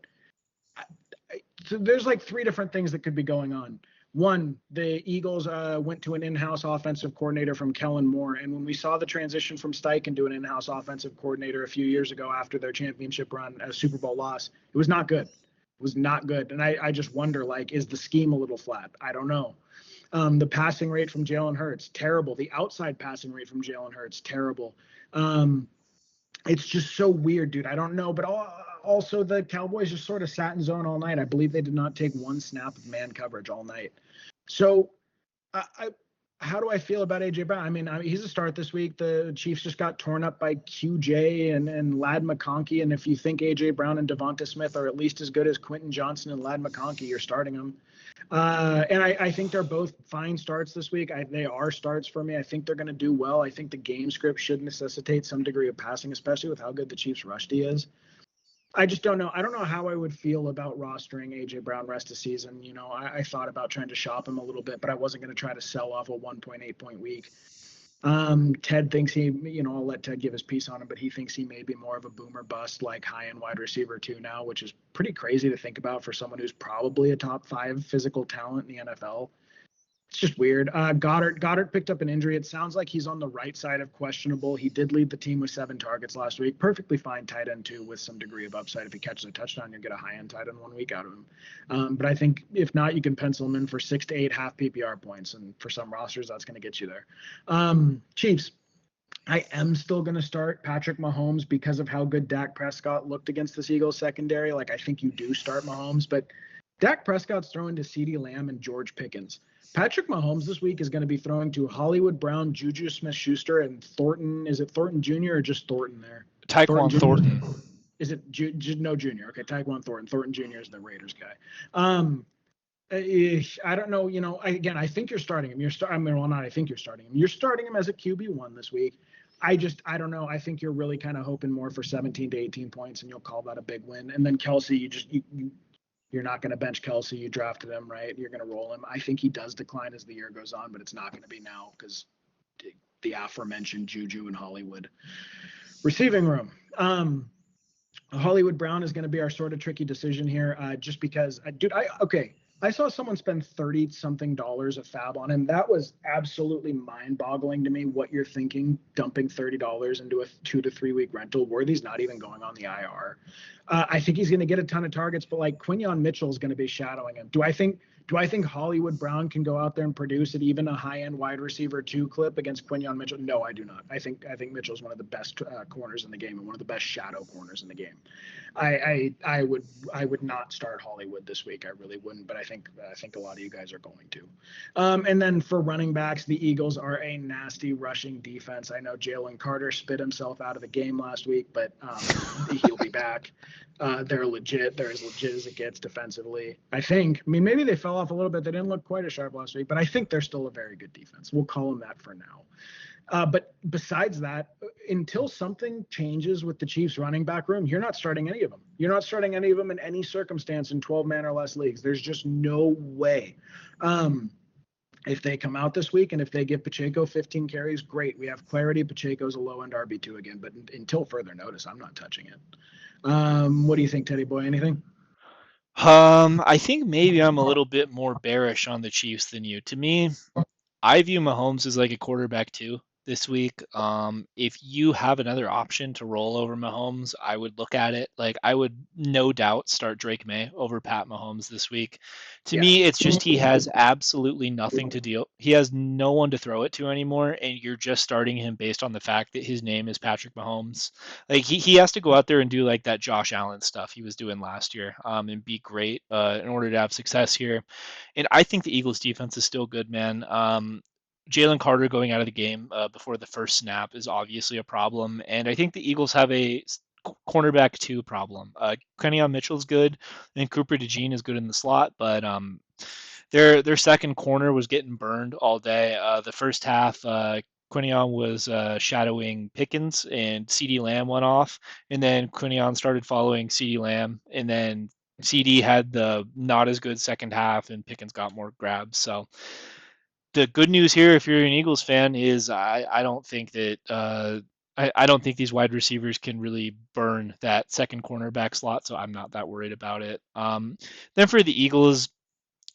so there's like 3 different things that could be going on. One, the Eagles went to an in-house offensive coordinator from Kellen Moore, and when we saw the transition from Steichen to an in-house offensive coordinator a few years ago after their championship run, a Super Bowl loss, it was not good. It was not good, and I just wonder, like, is the scheme a little flat? I don't know. The passing rate from Jalen Hurts, terrible. The outside passing rate from Jalen Hurts, terrible. It's just so weird, dude. I don't know, but also the Cowboys just sort of sat in zone all night. I believe they did not take 1 snap of man coverage all night. So how do I feel about A.J. Brown? I mean, he's a start this week. The Chiefs just got torn up by QJ and Ladd McConkey. And if you think A.J. Brown and Devonta Smith are at least as good as Quentin Johnson and Ladd McConkey, you're starting them. And I think they're both fine starts this week. They are starts for me. I think they're going to do well. I think the game script should necessitate some degree of passing, especially with how good the Chiefs' rush D is. I just don't know. I don't know how I would feel about rostering A.J. Brown rest of season. I thought about trying to shop him a little bit, but I wasn't going to try to sell off a 1.8 point week. Ted thinks I'll let Ted give his piece on him, but he thinks he may be more of a boomer bust, like high-end wide receiver too now, which is pretty crazy to think about for someone who's probably a top 5 physical talent in the NFL. It's just weird. Goddard picked up an injury. It sounds like he's on the right side of questionable. He did lead the team with 7 targets last week. Perfectly fine tight end too, with some degree of upside. If he catches a touchdown, you'll get a high-end tight end 1 week out of him. But I think if not, you can pencil him in for 6 to 8 half PPR points. And for some rosters, that's going to get you there. Chiefs. I am still going to start Patrick Mahomes because of how good Dak Prescott looked against the Eagles secondary. Like, I think you do start Mahomes, but Dak Prescott's throwing to CeeDee Lamb and George Pickens. Patrick Mahomes this week is going to be throwing to Hollywood Brown, Juju Smith-Schuster, and Thornton. Is it Thornton Jr. or just Thornton there? Thornton Tyquan Jr. Thornton. Is it no Jr.? Okay, Tyquan Thornton. Thornton Jr. is the Raiders guy. I don't know. I think you're starting him. I think you're starting him. You're starting him as a QB1 this week. I don't know. I think you're really kind of hoping more for 17 to 18 points, and you'll call that a big win. And then Kelsey, you're not going to bench Kelsey. You drafted him, right? You're going to roll him. I think he does decline as the year goes on, but it's not going to be now because the aforementioned Juju and Hollywood receiving room. Hollywood Brown is going to be our sort of tricky decision here, just because, I saw someone spend $30-something a fab on him. That was absolutely mind-boggling to me. What you're thinking, dumping $30 into a 2 to 3 week rental. Worthy's not even going on the IR. I think he's going to get a ton of targets, but like Quinyon Mitchell is going to be shadowing him. Do I think Hollywood Brown can go out there and produce at even a high-end wide receiver 2 clip against Quinyon Mitchell? No, I do not. I think Mitchell's one of the best corners in the game and one of the best shadow corners in the game. I would not start Hollywood this week. I really wouldn't, but I think a lot of you guys are going to. And then for running backs, the Eagles are a nasty rushing defense. I know Jalen Carter spit himself out of the game last week, but he'll be back. They're legit. They're as legit as it gets defensively. Maybe they fell off a little bit. They didn't look quite as sharp last week, but I think they're still a very good defense. We'll call them that for now. But besides that, until something changes with the Chiefs running back room, you're not starting any of them. You're not starting any of them in any circumstance in 12-man or less leagues. There's just no way. If they come out this week and if they give Pacheco 15 carries, great. We have clarity. Pacheco's a low-end RB2 again, but until further notice, I'm not touching it. What do you think, Teddy Boy? Anything? I think maybe I'm a little bit more bearish on the Chiefs than you. To me, I view Mahomes as like a quarterback too this week. If you have another option to roll over Mahomes, I would look at it. Like I would no doubt start Drake May over Pat Mahomes this week. To me, it's just he has absolutely nothing to deal. He has no one to throw it to anymore, and you're just starting him based on the fact that his name is Patrick Mahomes. Like he has to go out there and do like that Josh Allen stuff he was doing last year, and be great in order to have success here. And I think the Eagles defense is still good, man. Jalen Carter going out of the game before the first snap is obviously a problem, and I think the Eagles have a cornerback 2 problem. Quinyon Mitchell's good, and Cooper DeJean is good in the slot, but their second corner was getting burned all day. The first half, Quinyon was shadowing Pickens, and CeeDee Lamb went off, and then Quinyon started following CeeDee Lamb, and then CD had the not as good second half, and Pickens got more grabs. So the good news here, if you're an Eagles fan, is I don't think that I don't think these wide receivers can really burn that second cornerback slot, so I'm not that worried about it. Then for the Eagles,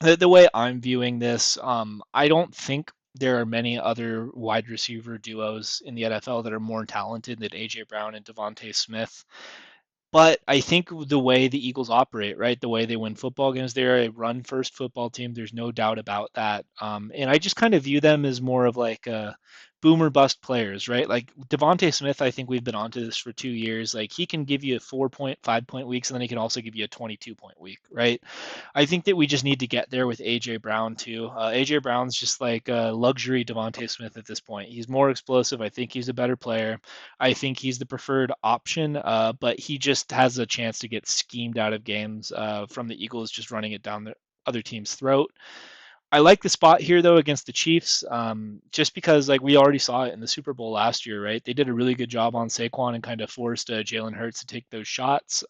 the way I'm viewing this, I don't think there are many other wide receiver duos in the NFL that are more talented than AJ Brown and Devontae Smith. But I think the way the Eagles operate, right, the way they win football games, they're a run-first football team. There's no doubt about that. And I just kind of view them as more of like boomer bust players, right? Like Devontae Smith, I think we've been onto this for 2 years. Like he can give you a 4-point, 5-point weeks, and then he can also give you a 22-point week, right? I think that we just need to get there with AJ Brown too. AJ Brown's just like a luxury Devontae Smith at this point. He's more explosive. I think he's a better player. I think he's the preferred option, but he just has a chance to get schemed out of games from the Eagles just running it down the other team's throat. I like the spot here though against the Chiefs, just because like we already saw it in the Super Bowl last year, right? They did a really good job on Saquon and kind of forced Jalen Hurts to take those shots.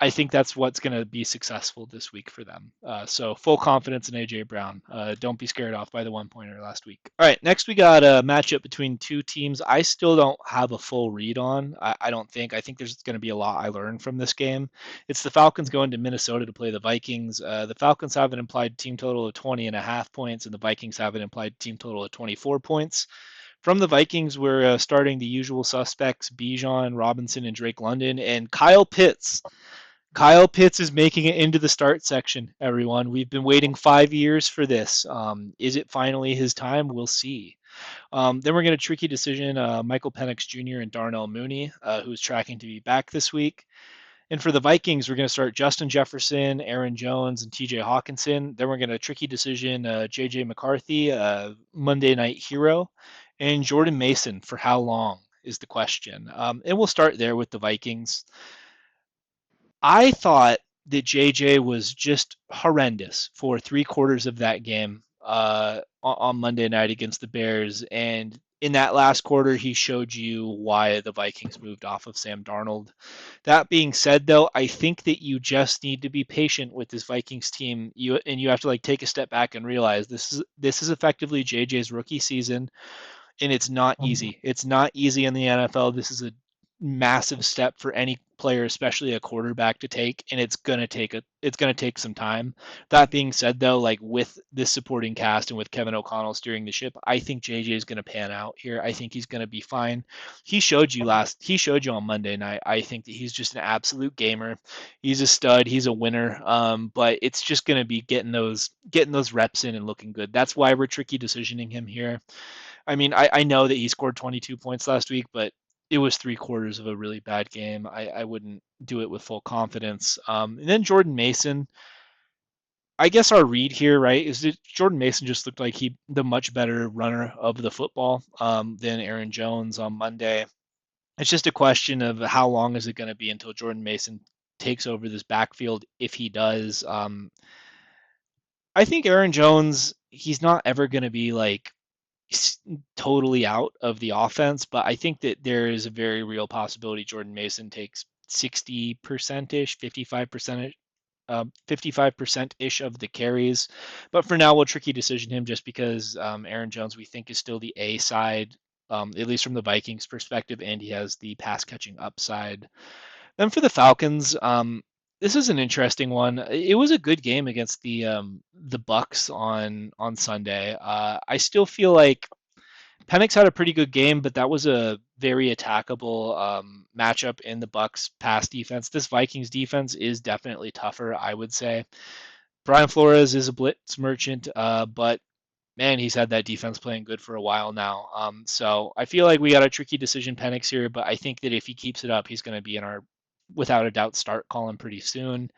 I think that's what's going to be successful this week for them. So full confidence in AJ Brown. Don't be scared off by the 1-pointer last week. All right, next we got a matchup between two teams I still don't have a full read on. I don't think. I think there's going to be a lot I learned from this game. It's the Falcons going to Minnesota to play the Vikings. The Falcons have an implied team total of 20.5 points, and the Vikings have an implied team total of 24 points. From the Vikings, we're starting the usual suspects, Bijan, Robinson, and Drake London, and Kyle Pitts. Kyle Pitts is making it into the start section, everyone. We've been waiting 5 years for this. Is it finally his time? We'll see. Then we're going to tricky decision Michael Penix Jr. and Darnell Mooney, who's tracking to be back this week. And for the Vikings, we're going to start Justin Jefferson, Aaron Jones, and TJ Hawkinson. Then we're going to tricky decision JJ McCarthy, Monday Night Hero, and Jordan Mason for how long is the question. And we'll start there with the Vikings. I thought that JJ was just horrendous for 3/4 of that game on Monday night against the Bears. And in that last quarter, he showed you why the Vikings moved off of Sam Darnold. That being said, though, I think that you just need to be patient with this Vikings team. You have to like take a step back and realize this is effectively JJ's rookie season, and it's not easy. It's not easy in the NFL. This is a massive step for any player, especially a quarterback, to take, and it's gonna take some time. That being said, though, like with this supporting cast and with Kevin O'Connell steering the ship, I think JJ is gonna pan out here. I think he's gonna be fine. He showed you on Monday night. I think that he's just an absolute gamer. He's a stud. He's a winner. But it's just gonna be getting those reps in and looking good. That's why we're tricky decisioning him here. I mean, I know that he scored 22 points last week, but it was 3/4 of a really bad game. I wouldn't do it with full confidence. And then Jordan Mason, I guess our read here, right, is that Jordan Mason just looked like the much better runner of the football than Aaron Jones on Monday. It's just a question of how long is it going to be until Jordan Mason takes over this backfield if he does. I think Aaron Jones, he's not ever going to be like totally out of the offense, but I think that there is a very real possibility Jordan Mason takes 60% ish, 55%, 55% ish of the carries. But for now, we'll tricky decision him just because Aaron Jones, we think, is still the A side, at least from the Vikings perspective, and he has the pass catching upside. Then for the Falcons, this is an interesting one. It was a good game against the Bucks on Sunday. I still feel like Penix had a pretty good game, but that was a very attackable matchup in the Bucks pass defense. This Vikings defense is definitely tougher, I would say. Brian Flores is a blitz merchant, but man, he's had that defense playing good for a while now. So I feel like we got a tricky decision Penix here, but I think that if he keeps it up, he's going to be in our, without a doubt, start column pretty soon.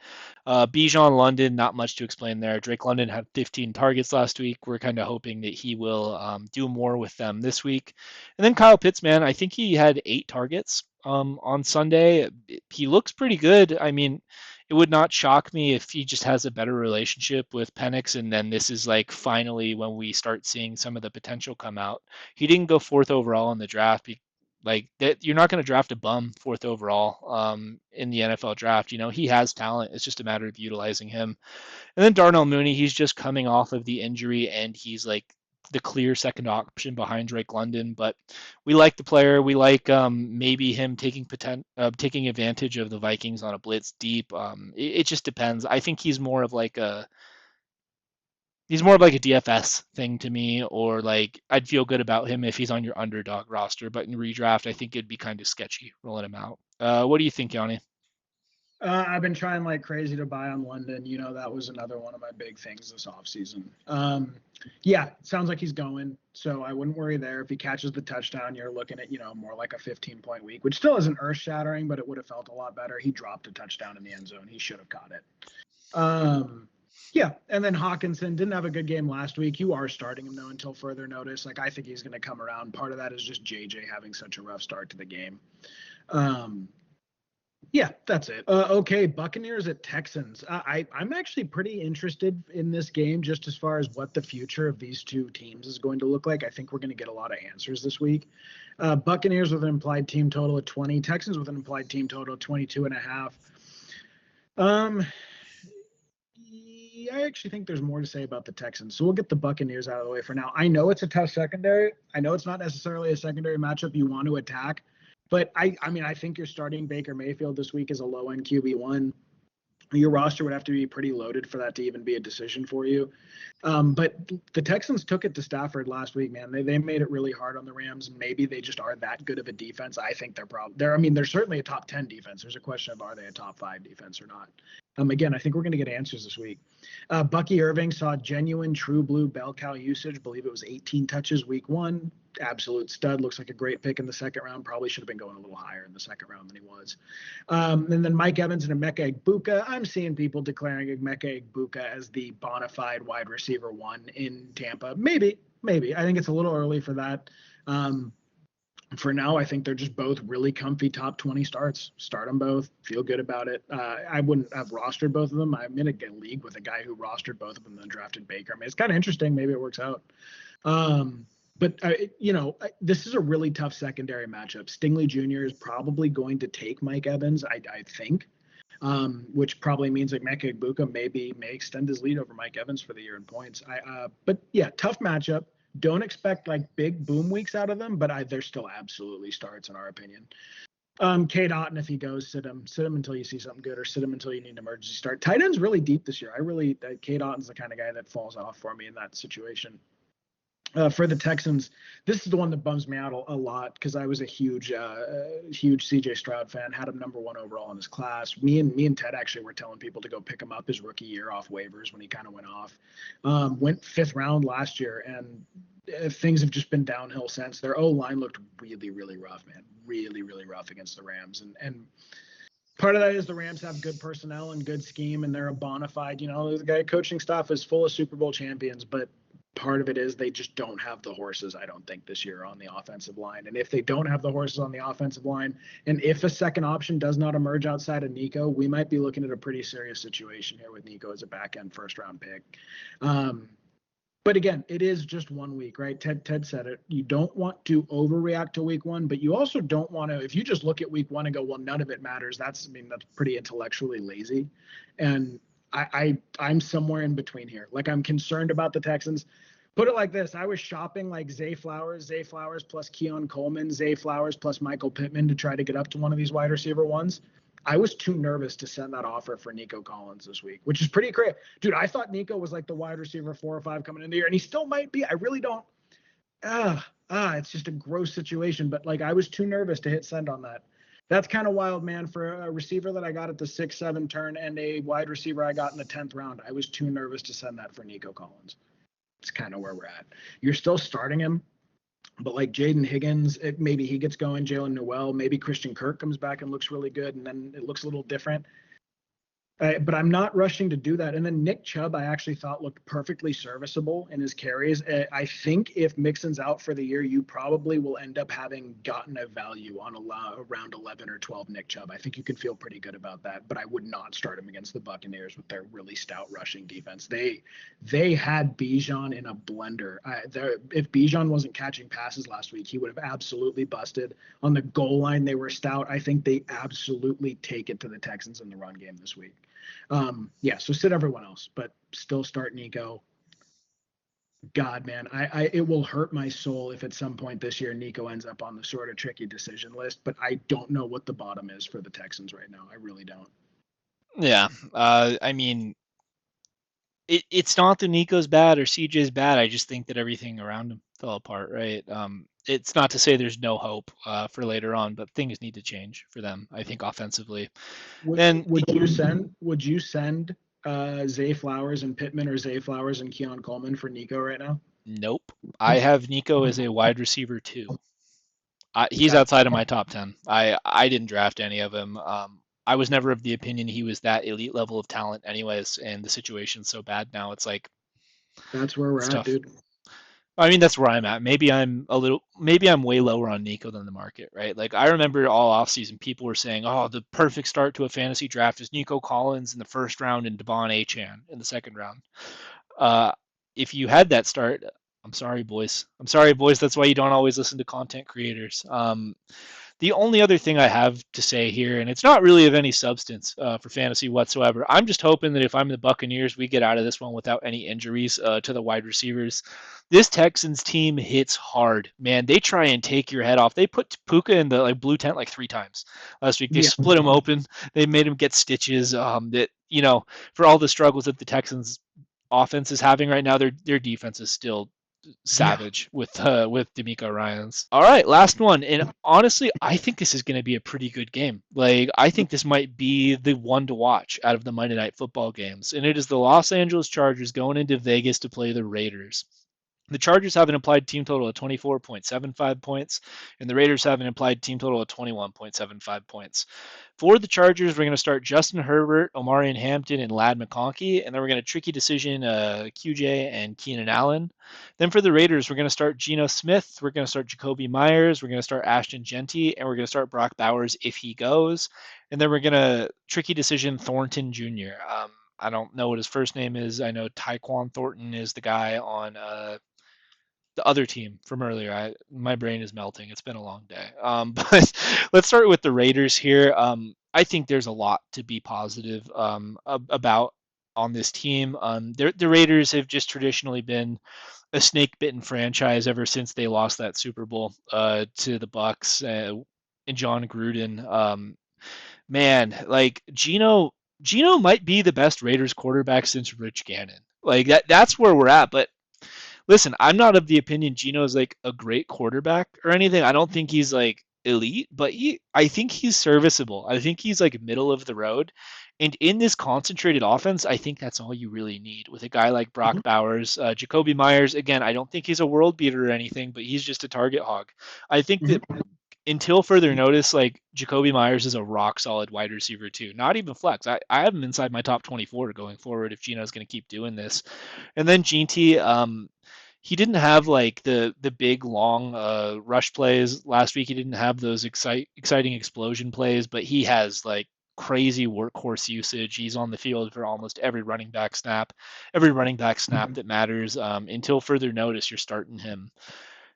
Bijan London, not much to explain there. Drake London had 15 targets last week. We're kind of hoping that he will do more with them this week. And then Kyle Pitts, man, I think he had 8 targets on Sunday. He looks pretty good. I mean, it would not shock me if he just has a better relationship with Penix, and then this is like finally when we start seeing some of the potential come out. He didn't go 4th overall in the draft. Like that, you're not going to draft a bum 4th overall in the NFL draft. You know, he has talent. It's just a matter of utilizing him. And then Darnell Mooney, he's just coming off of the injury, and he's like the clear second option behind Drake London. But we like the player. We like maybe him taking advantage of the Vikings on a blitz deep. It just depends. I think he's more of like a DFS thing to me, or like I'd feel good about him if he's on your underdog roster. But in redraft, I think it'd be kind of sketchy rolling him out. What do you think, Yanni? I've been trying like crazy to buy on London. You know, that was another one of my big things this offseason. Yeah, sounds like he's going. So I wouldn't worry there. If he catches the touchdown, you're looking at, more like a 15-point week, which still isn't earth shattering, but it would have felt a lot better. He dropped a touchdown in the end zone. He should have caught it. Yeah, and then Hawkinson didn't have a good game last week. You are starting him, though, until further notice. Like, I think he's going to come around. Part of that is just JJ having such a rough start to the game. Yeah, that's it. Okay, Buccaneers at Texans. I'm actually pretty interested in this game just as far as what the future of these two teams is going to look like. I think we're going to get a lot of answers this week. Buccaneers with an implied team total of 20. Texans with an implied team total of 22.5. I actually think there's more to say about the Texans. So we'll get the Buccaneers out of the way for now. I know it's a tough secondary. I know it's not necessarily a secondary matchup you want to attack. But I mean, I think you're starting Baker Mayfield this week as a low-end QB1. Your roster would have to be pretty loaded for that to even be a decision for you. But the Texans took it to Stafford last week, man. They made it really hard on the Rams. Maybe they just are that good of a defense. I think they're I mean, they're certainly a top 10 defense. There's a question of are they a top 5 defense or not. Again, I think we're going to get answers this week. Bucky Irving saw genuine true blue bell cow usage. Believe it was 18 touches week 1. Absolute stud. Looks like a great pick in the second round. Probably should have been going a little higher in the second round than he was. And then Mike Evans and Emeka Egbuka. I'm seeing people declaring Emeka Egbuka as the bona fide wide receiver 1 in Tampa. Maybe. I think it's a little early for that. For now, I think they're just both really comfy top 20 starts. Start them both. Feel good about it. I wouldn't have rostered both of them. I'm in a league with a guy who rostered both of them and then drafted Baker. I mean, it's kind of interesting. Maybe it works out. But this is a really tough secondary matchup. Stingley Jr. is probably going to take Mike Evans, I think, which probably means like Emeka Egbuka may extend his lead over Mike Evans for the year in points. But yeah, tough matchup. Don't expect like big boom weeks out of them, but they're still absolutely starts in our opinion. K. Dotton, if he goes, sit him until you see something good, or sit him until you need an emergency start. Tight end's really deep this year. K. Dotton's the kind of guy that falls off for me in that situation. For the Texans, this is the one that bums me out a lot because I was a huge CJ Stroud fan, had him number 1 overall in his class. Me and Ted actually were telling people to go pick him up his rookie year off waivers when he kind of went off. Went 5th round last year, and things have just been downhill since. Their O-line looked really, really rough, man. Really, really rough against the Rams. And part of that is the Rams have good personnel and good scheme, and they're a bona fide, the guy coaching staff is full of Super Bowl champions, but part of it is they just don't have the horses, I don't think, this year on the offensive line. And if they don't have the horses on the offensive line, and if a second option does not emerge outside of Nico, we might be looking at a pretty serious situation here with Nico as a back-end first-round pick. But again, it is just 1 week, right? Ted said it. You don't want to overreact to week 1, but you also don't want to, if you just look at week 1 and go, well, none of it matters, that's pretty intellectually lazy. And I'm somewhere in between here. Like, I'm concerned about the Texans. Put it like this. I was shopping like Zay Flowers plus Keon Coleman, Zay Flowers plus Michael Pittman to try to get up to one of these wide receiver ones. I was too nervous to send that offer for Nico Collins this week, which is pretty crazy. Dude, I thought Nico was like the wide receiver 4 or 5 coming in the year, and he still might be. I really don't. It's just a gross situation. But like, I was too nervous to hit send on that. That's kind of wild, man, for a receiver that I got at the 6-7 turn and a wide receiver I got in the 10th round. I was too nervous to send that for Nico Collins. It's kind of where we're at. You're still starting him, but like Jaden Higgins, maybe he gets going. Jalen Noel, maybe Christian Kirk comes back and looks really good, and then it looks a little different. But I'm not rushing to do that. And then Nick Chubb, I actually thought looked perfectly serviceable in his carries. I think if Mixon's out for the year, you probably will end up having gotten a value on around 11 or 12 Nick Chubb. I think you can feel pretty good about that. But I would not start him against the Buccaneers with their really stout rushing defense. They had Bijan in a blender. If Bijan wasn't catching passes last week, he would have absolutely busted. On the goal line, they were stout. I think they absolutely take it to the Texans in the run game this week. So sit everyone else, but still start Nico. God, man, it will hurt my soul if at some point this year Nico ends up on the sort of tricky decision list, but I don't know what the bottom is for the Texans right now. I really don't. Yeah, it's not that Nico's bad or CJ's bad. I just think that everything around him fell apart, right? It's not to say there's no hope for later on, but things need to change for them, I think, offensively. Would you send Zay Flowers and Pittman or Zay Flowers and Keon Coleman for Nico right now? Nope. I have Nico as a wide receiver 2. He's outside of my top 10. I didn't draft any of him. I was never of the opinion he was that elite level of talent anyways, and the situation's so bad now. It's like, that's where we're at, tough. Dude. I mean, that's where I'm at. Maybe I'm way lower on Nico than the market, right? Like, I remember all offseason people were saying, oh, the perfect start to a fantasy draft is Nico Collins in the first round and Devon Achane in the second round. If you had that start, I'm sorry, boys. That's why you don't always listen to content creators. The only other thing I have to say here, and it's not really of any substance for fantasy whatsoever, I'm just hoping that if I'm the Buccaneers, we get out of this one without any injuries to the wide receivers. This Texans team hits hard, man. They try and take your head off. They put Puka in the blue tent like 3 times last week. They split him open. They made him get stitches. For all the struggles that the Texans offense is having right now, their defense is still Yeah. savage with D'Amico Ryans. All right, last one. And honestly, I think this is going to be a pretty good game. Like I think this might be the one to watch out of the Monday Night Football games. And it is the Los Angeles Chargers going into Vegas to play the Raiders. The Chargers have an implied team total of 24.75 points, and the Raiders have an implied team total of 21.75 points. For the Chargers, we're going to start Justin Herbert, Omarion Hampton, and Lad McConkey, and then we're going to tricky decision QJ and Keenan Allen. Then for the Raiders, we're going to start Geno Smith, we're going to start Jacoby Myers, we're going to start Ashton Genty, and we're going to start Brock Bowers if he goes. And then we're going to tricky decision Thornton Jr. I don't know what his first name is. I know Tyquan Thornton is the guy on the other team from earlier. My brain is melting. It's been a long day. But let's start with the Raiders here. I think there's a lot to be positive about on this team. The Raiders have just traditionally been a snake-bitten franchise ever since they lost that Super Bowl to the Bucks and John Gruden. Man, like Geno might be the best Raiders quarterback since Rich Gannon. Like that's where we're at. But listen, I'm not of the opinion Geno's like a great quarterback or anything. I don't think he's like elite, but I think he's serviceable. I think he's like middle of the road. And in this concentrated offense, I think that's all you really need with a guy like Mhm. Brock Bowers. Jacoby Myers, again, I don't think he's a world beater or anything, but he's just a target hog. I think that Mhm. until further notice, like Jacoby Myers is a rock solid wide receiver too. Not even flex. I have him inside my top 24 going forward if Geno's going to keep doing this. And then Ginty, he didn't have like the big long rush plays last week. He didn't have those exciting explosion plays, but he has like crazy workhorse usage. He's on the field for almost every running back snap Mhm. that matters. Until further notice, you're starting him.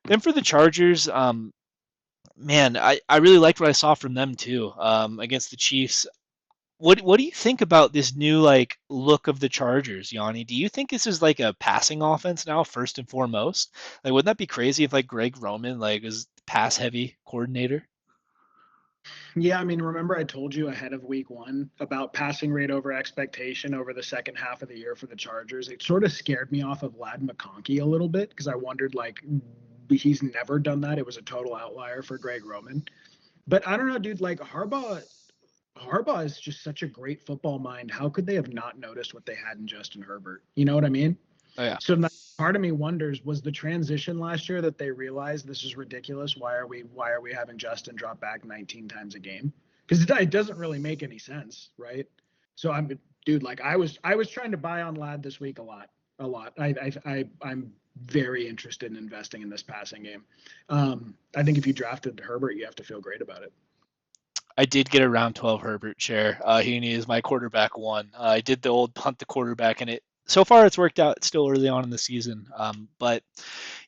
Then for the Chargers, man, I really liked what I saw from them too against the Chiefs. What do you think about this new like look of the Chargers, Yanni? Do you think this is like a passing offense now, first and foremost? Like, wouldn't that be crazy if like Greg Roman like was pass heavy coordinator? Yeah, I mean, remember I told you ahead of week one about passing rate over expectation over the second half of the year for the Chargers. It sort of scared me off of Lad McConkey a little bit because I wondered, like, he's never done that. It was a total outlier for Greg Roman. But I don't know, dude, like Harbaugh is just such a great football mind. How could they have not noticed what they had in Justin Herbert? You know what I mean? Oh yeah, So now part of me wonders, was the transition last year that they realized this is ridiculous? Why are we having Justin drop back 19 times a game? Because it doesn't really make any sense, right? So I'm dude, like I was trying to buy on Lad this week a lot. I'm very interested in investing in this passing game. I think if you drafted Herbert, you have to feel great about it. I did get a round 12 Herbert share. He is my quarterback one. I did the old punt the quarterback, and it so far it's worked out. It's still early on in the season, but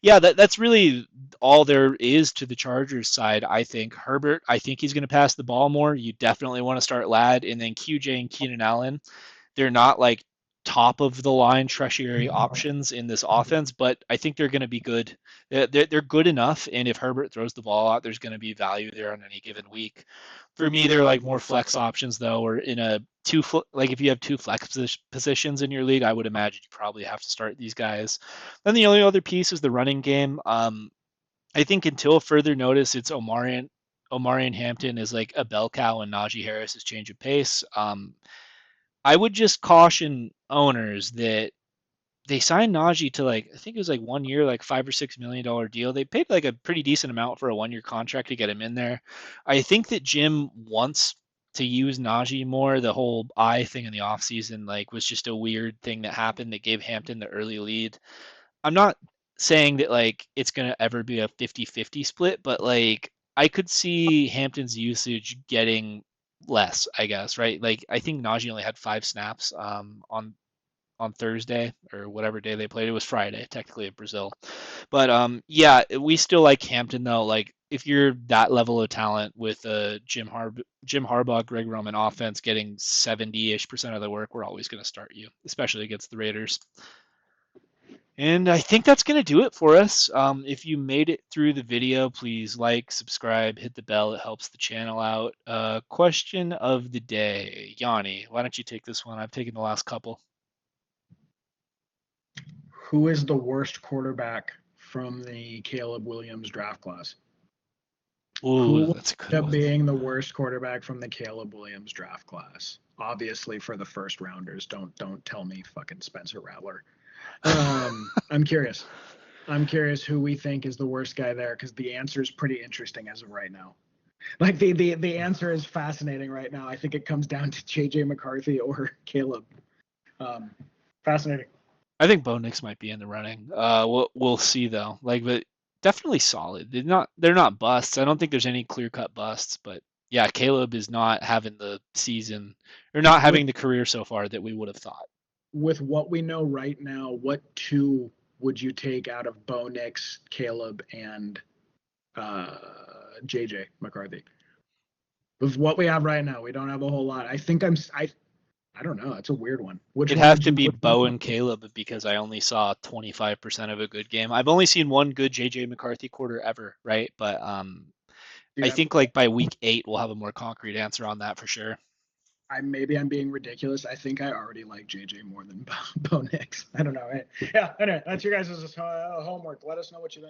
yeah, that's really all there is to the Chargers side. I think Herbert. I think he's going to pass the ball more. You definitely want to start Lad, and then QJ and Keenan Allen. They're not like top of the line tertiary options in this offense, but I think they're going to be good. They're good enough, and if Herbert throws the ball out, there's going to be value there on any given week. For me, they're like more flex options though, or in a like if you have two flex positions in your league, I would imagine you probably have to start these guys. Then the only other piece is the running game. I think until further notice, it's Omarion Hampton is like a bell cow and Najee Harris is change of pace. I would just caution owners that they signed Najee to like I think it was like 1 year, like $5 or $6 million deal. They paid like a pretty decent amount for a 1 year contract to get him in there. I think that Jim wants to use Najee more. The whole eye thing in the offseason like was just a weird thing that happened that gave Hampton the early lead. I'm not saying that like it's gonna ever be a 50-50 split, but like I could see Hampton's usage getting less, I guess, right? Like I think Najee only had 5 snaps on Thursday or whatever day they played. It was Friday, technically in Brazil. But yeah, we still like Hampton though. Like if you're that level of talent with Jim Harbaugh, Greg Roman offense getting 70-ish% of the work, we're always going to start you, especially against the Raiders. And I think that's going to do it for us. If you made it through the video, please like, subscribe, hit the bell. It helps the channel out. Question of the day. Yanni, why don't you take this one? I've taken the last couple. Who is the worst quarterback from the Caleb Williams draft class? Ooh, Who that's a good ended up one. being the worst quarterback from the Caleb Williams draft class? Obviously, for the first rounders, don't tell me fucking Spencer Rattler. I'm curious. I'm curious who we think is the worst guy there, because the answer is pretty interesting as of right now. Like the answer is fascinating right now. I think it comes down to JJ McCarthy or Caleb. Fascinating. I think Bo Nix might be in the running. We'll see though. Like, but definitely solid. They're not busts. I don't think there's any clear cut busts, but yeah, Caleb is not having the season or not With having the career so far that we would have thought. with what we know right now, what two would you take out of Bo Nix, Caleb, and JJ McCarthy? With what we have right now, we don't have a whole lot. I don't know. It's a weird one. Which It'd one have would to you be put? Bo and Caleb because I only saw 25% of a good game. I've only seen one good JJ McCarthy quarter ever, right? But Do you I have? think like by week 8 we'll have a more concrete answer on that for sure. I'm being ridiculous. I think I already like JJ more than Bo Nix. I don't know. Yeah. Anyway, that's your guys' homework. Let us know what you think.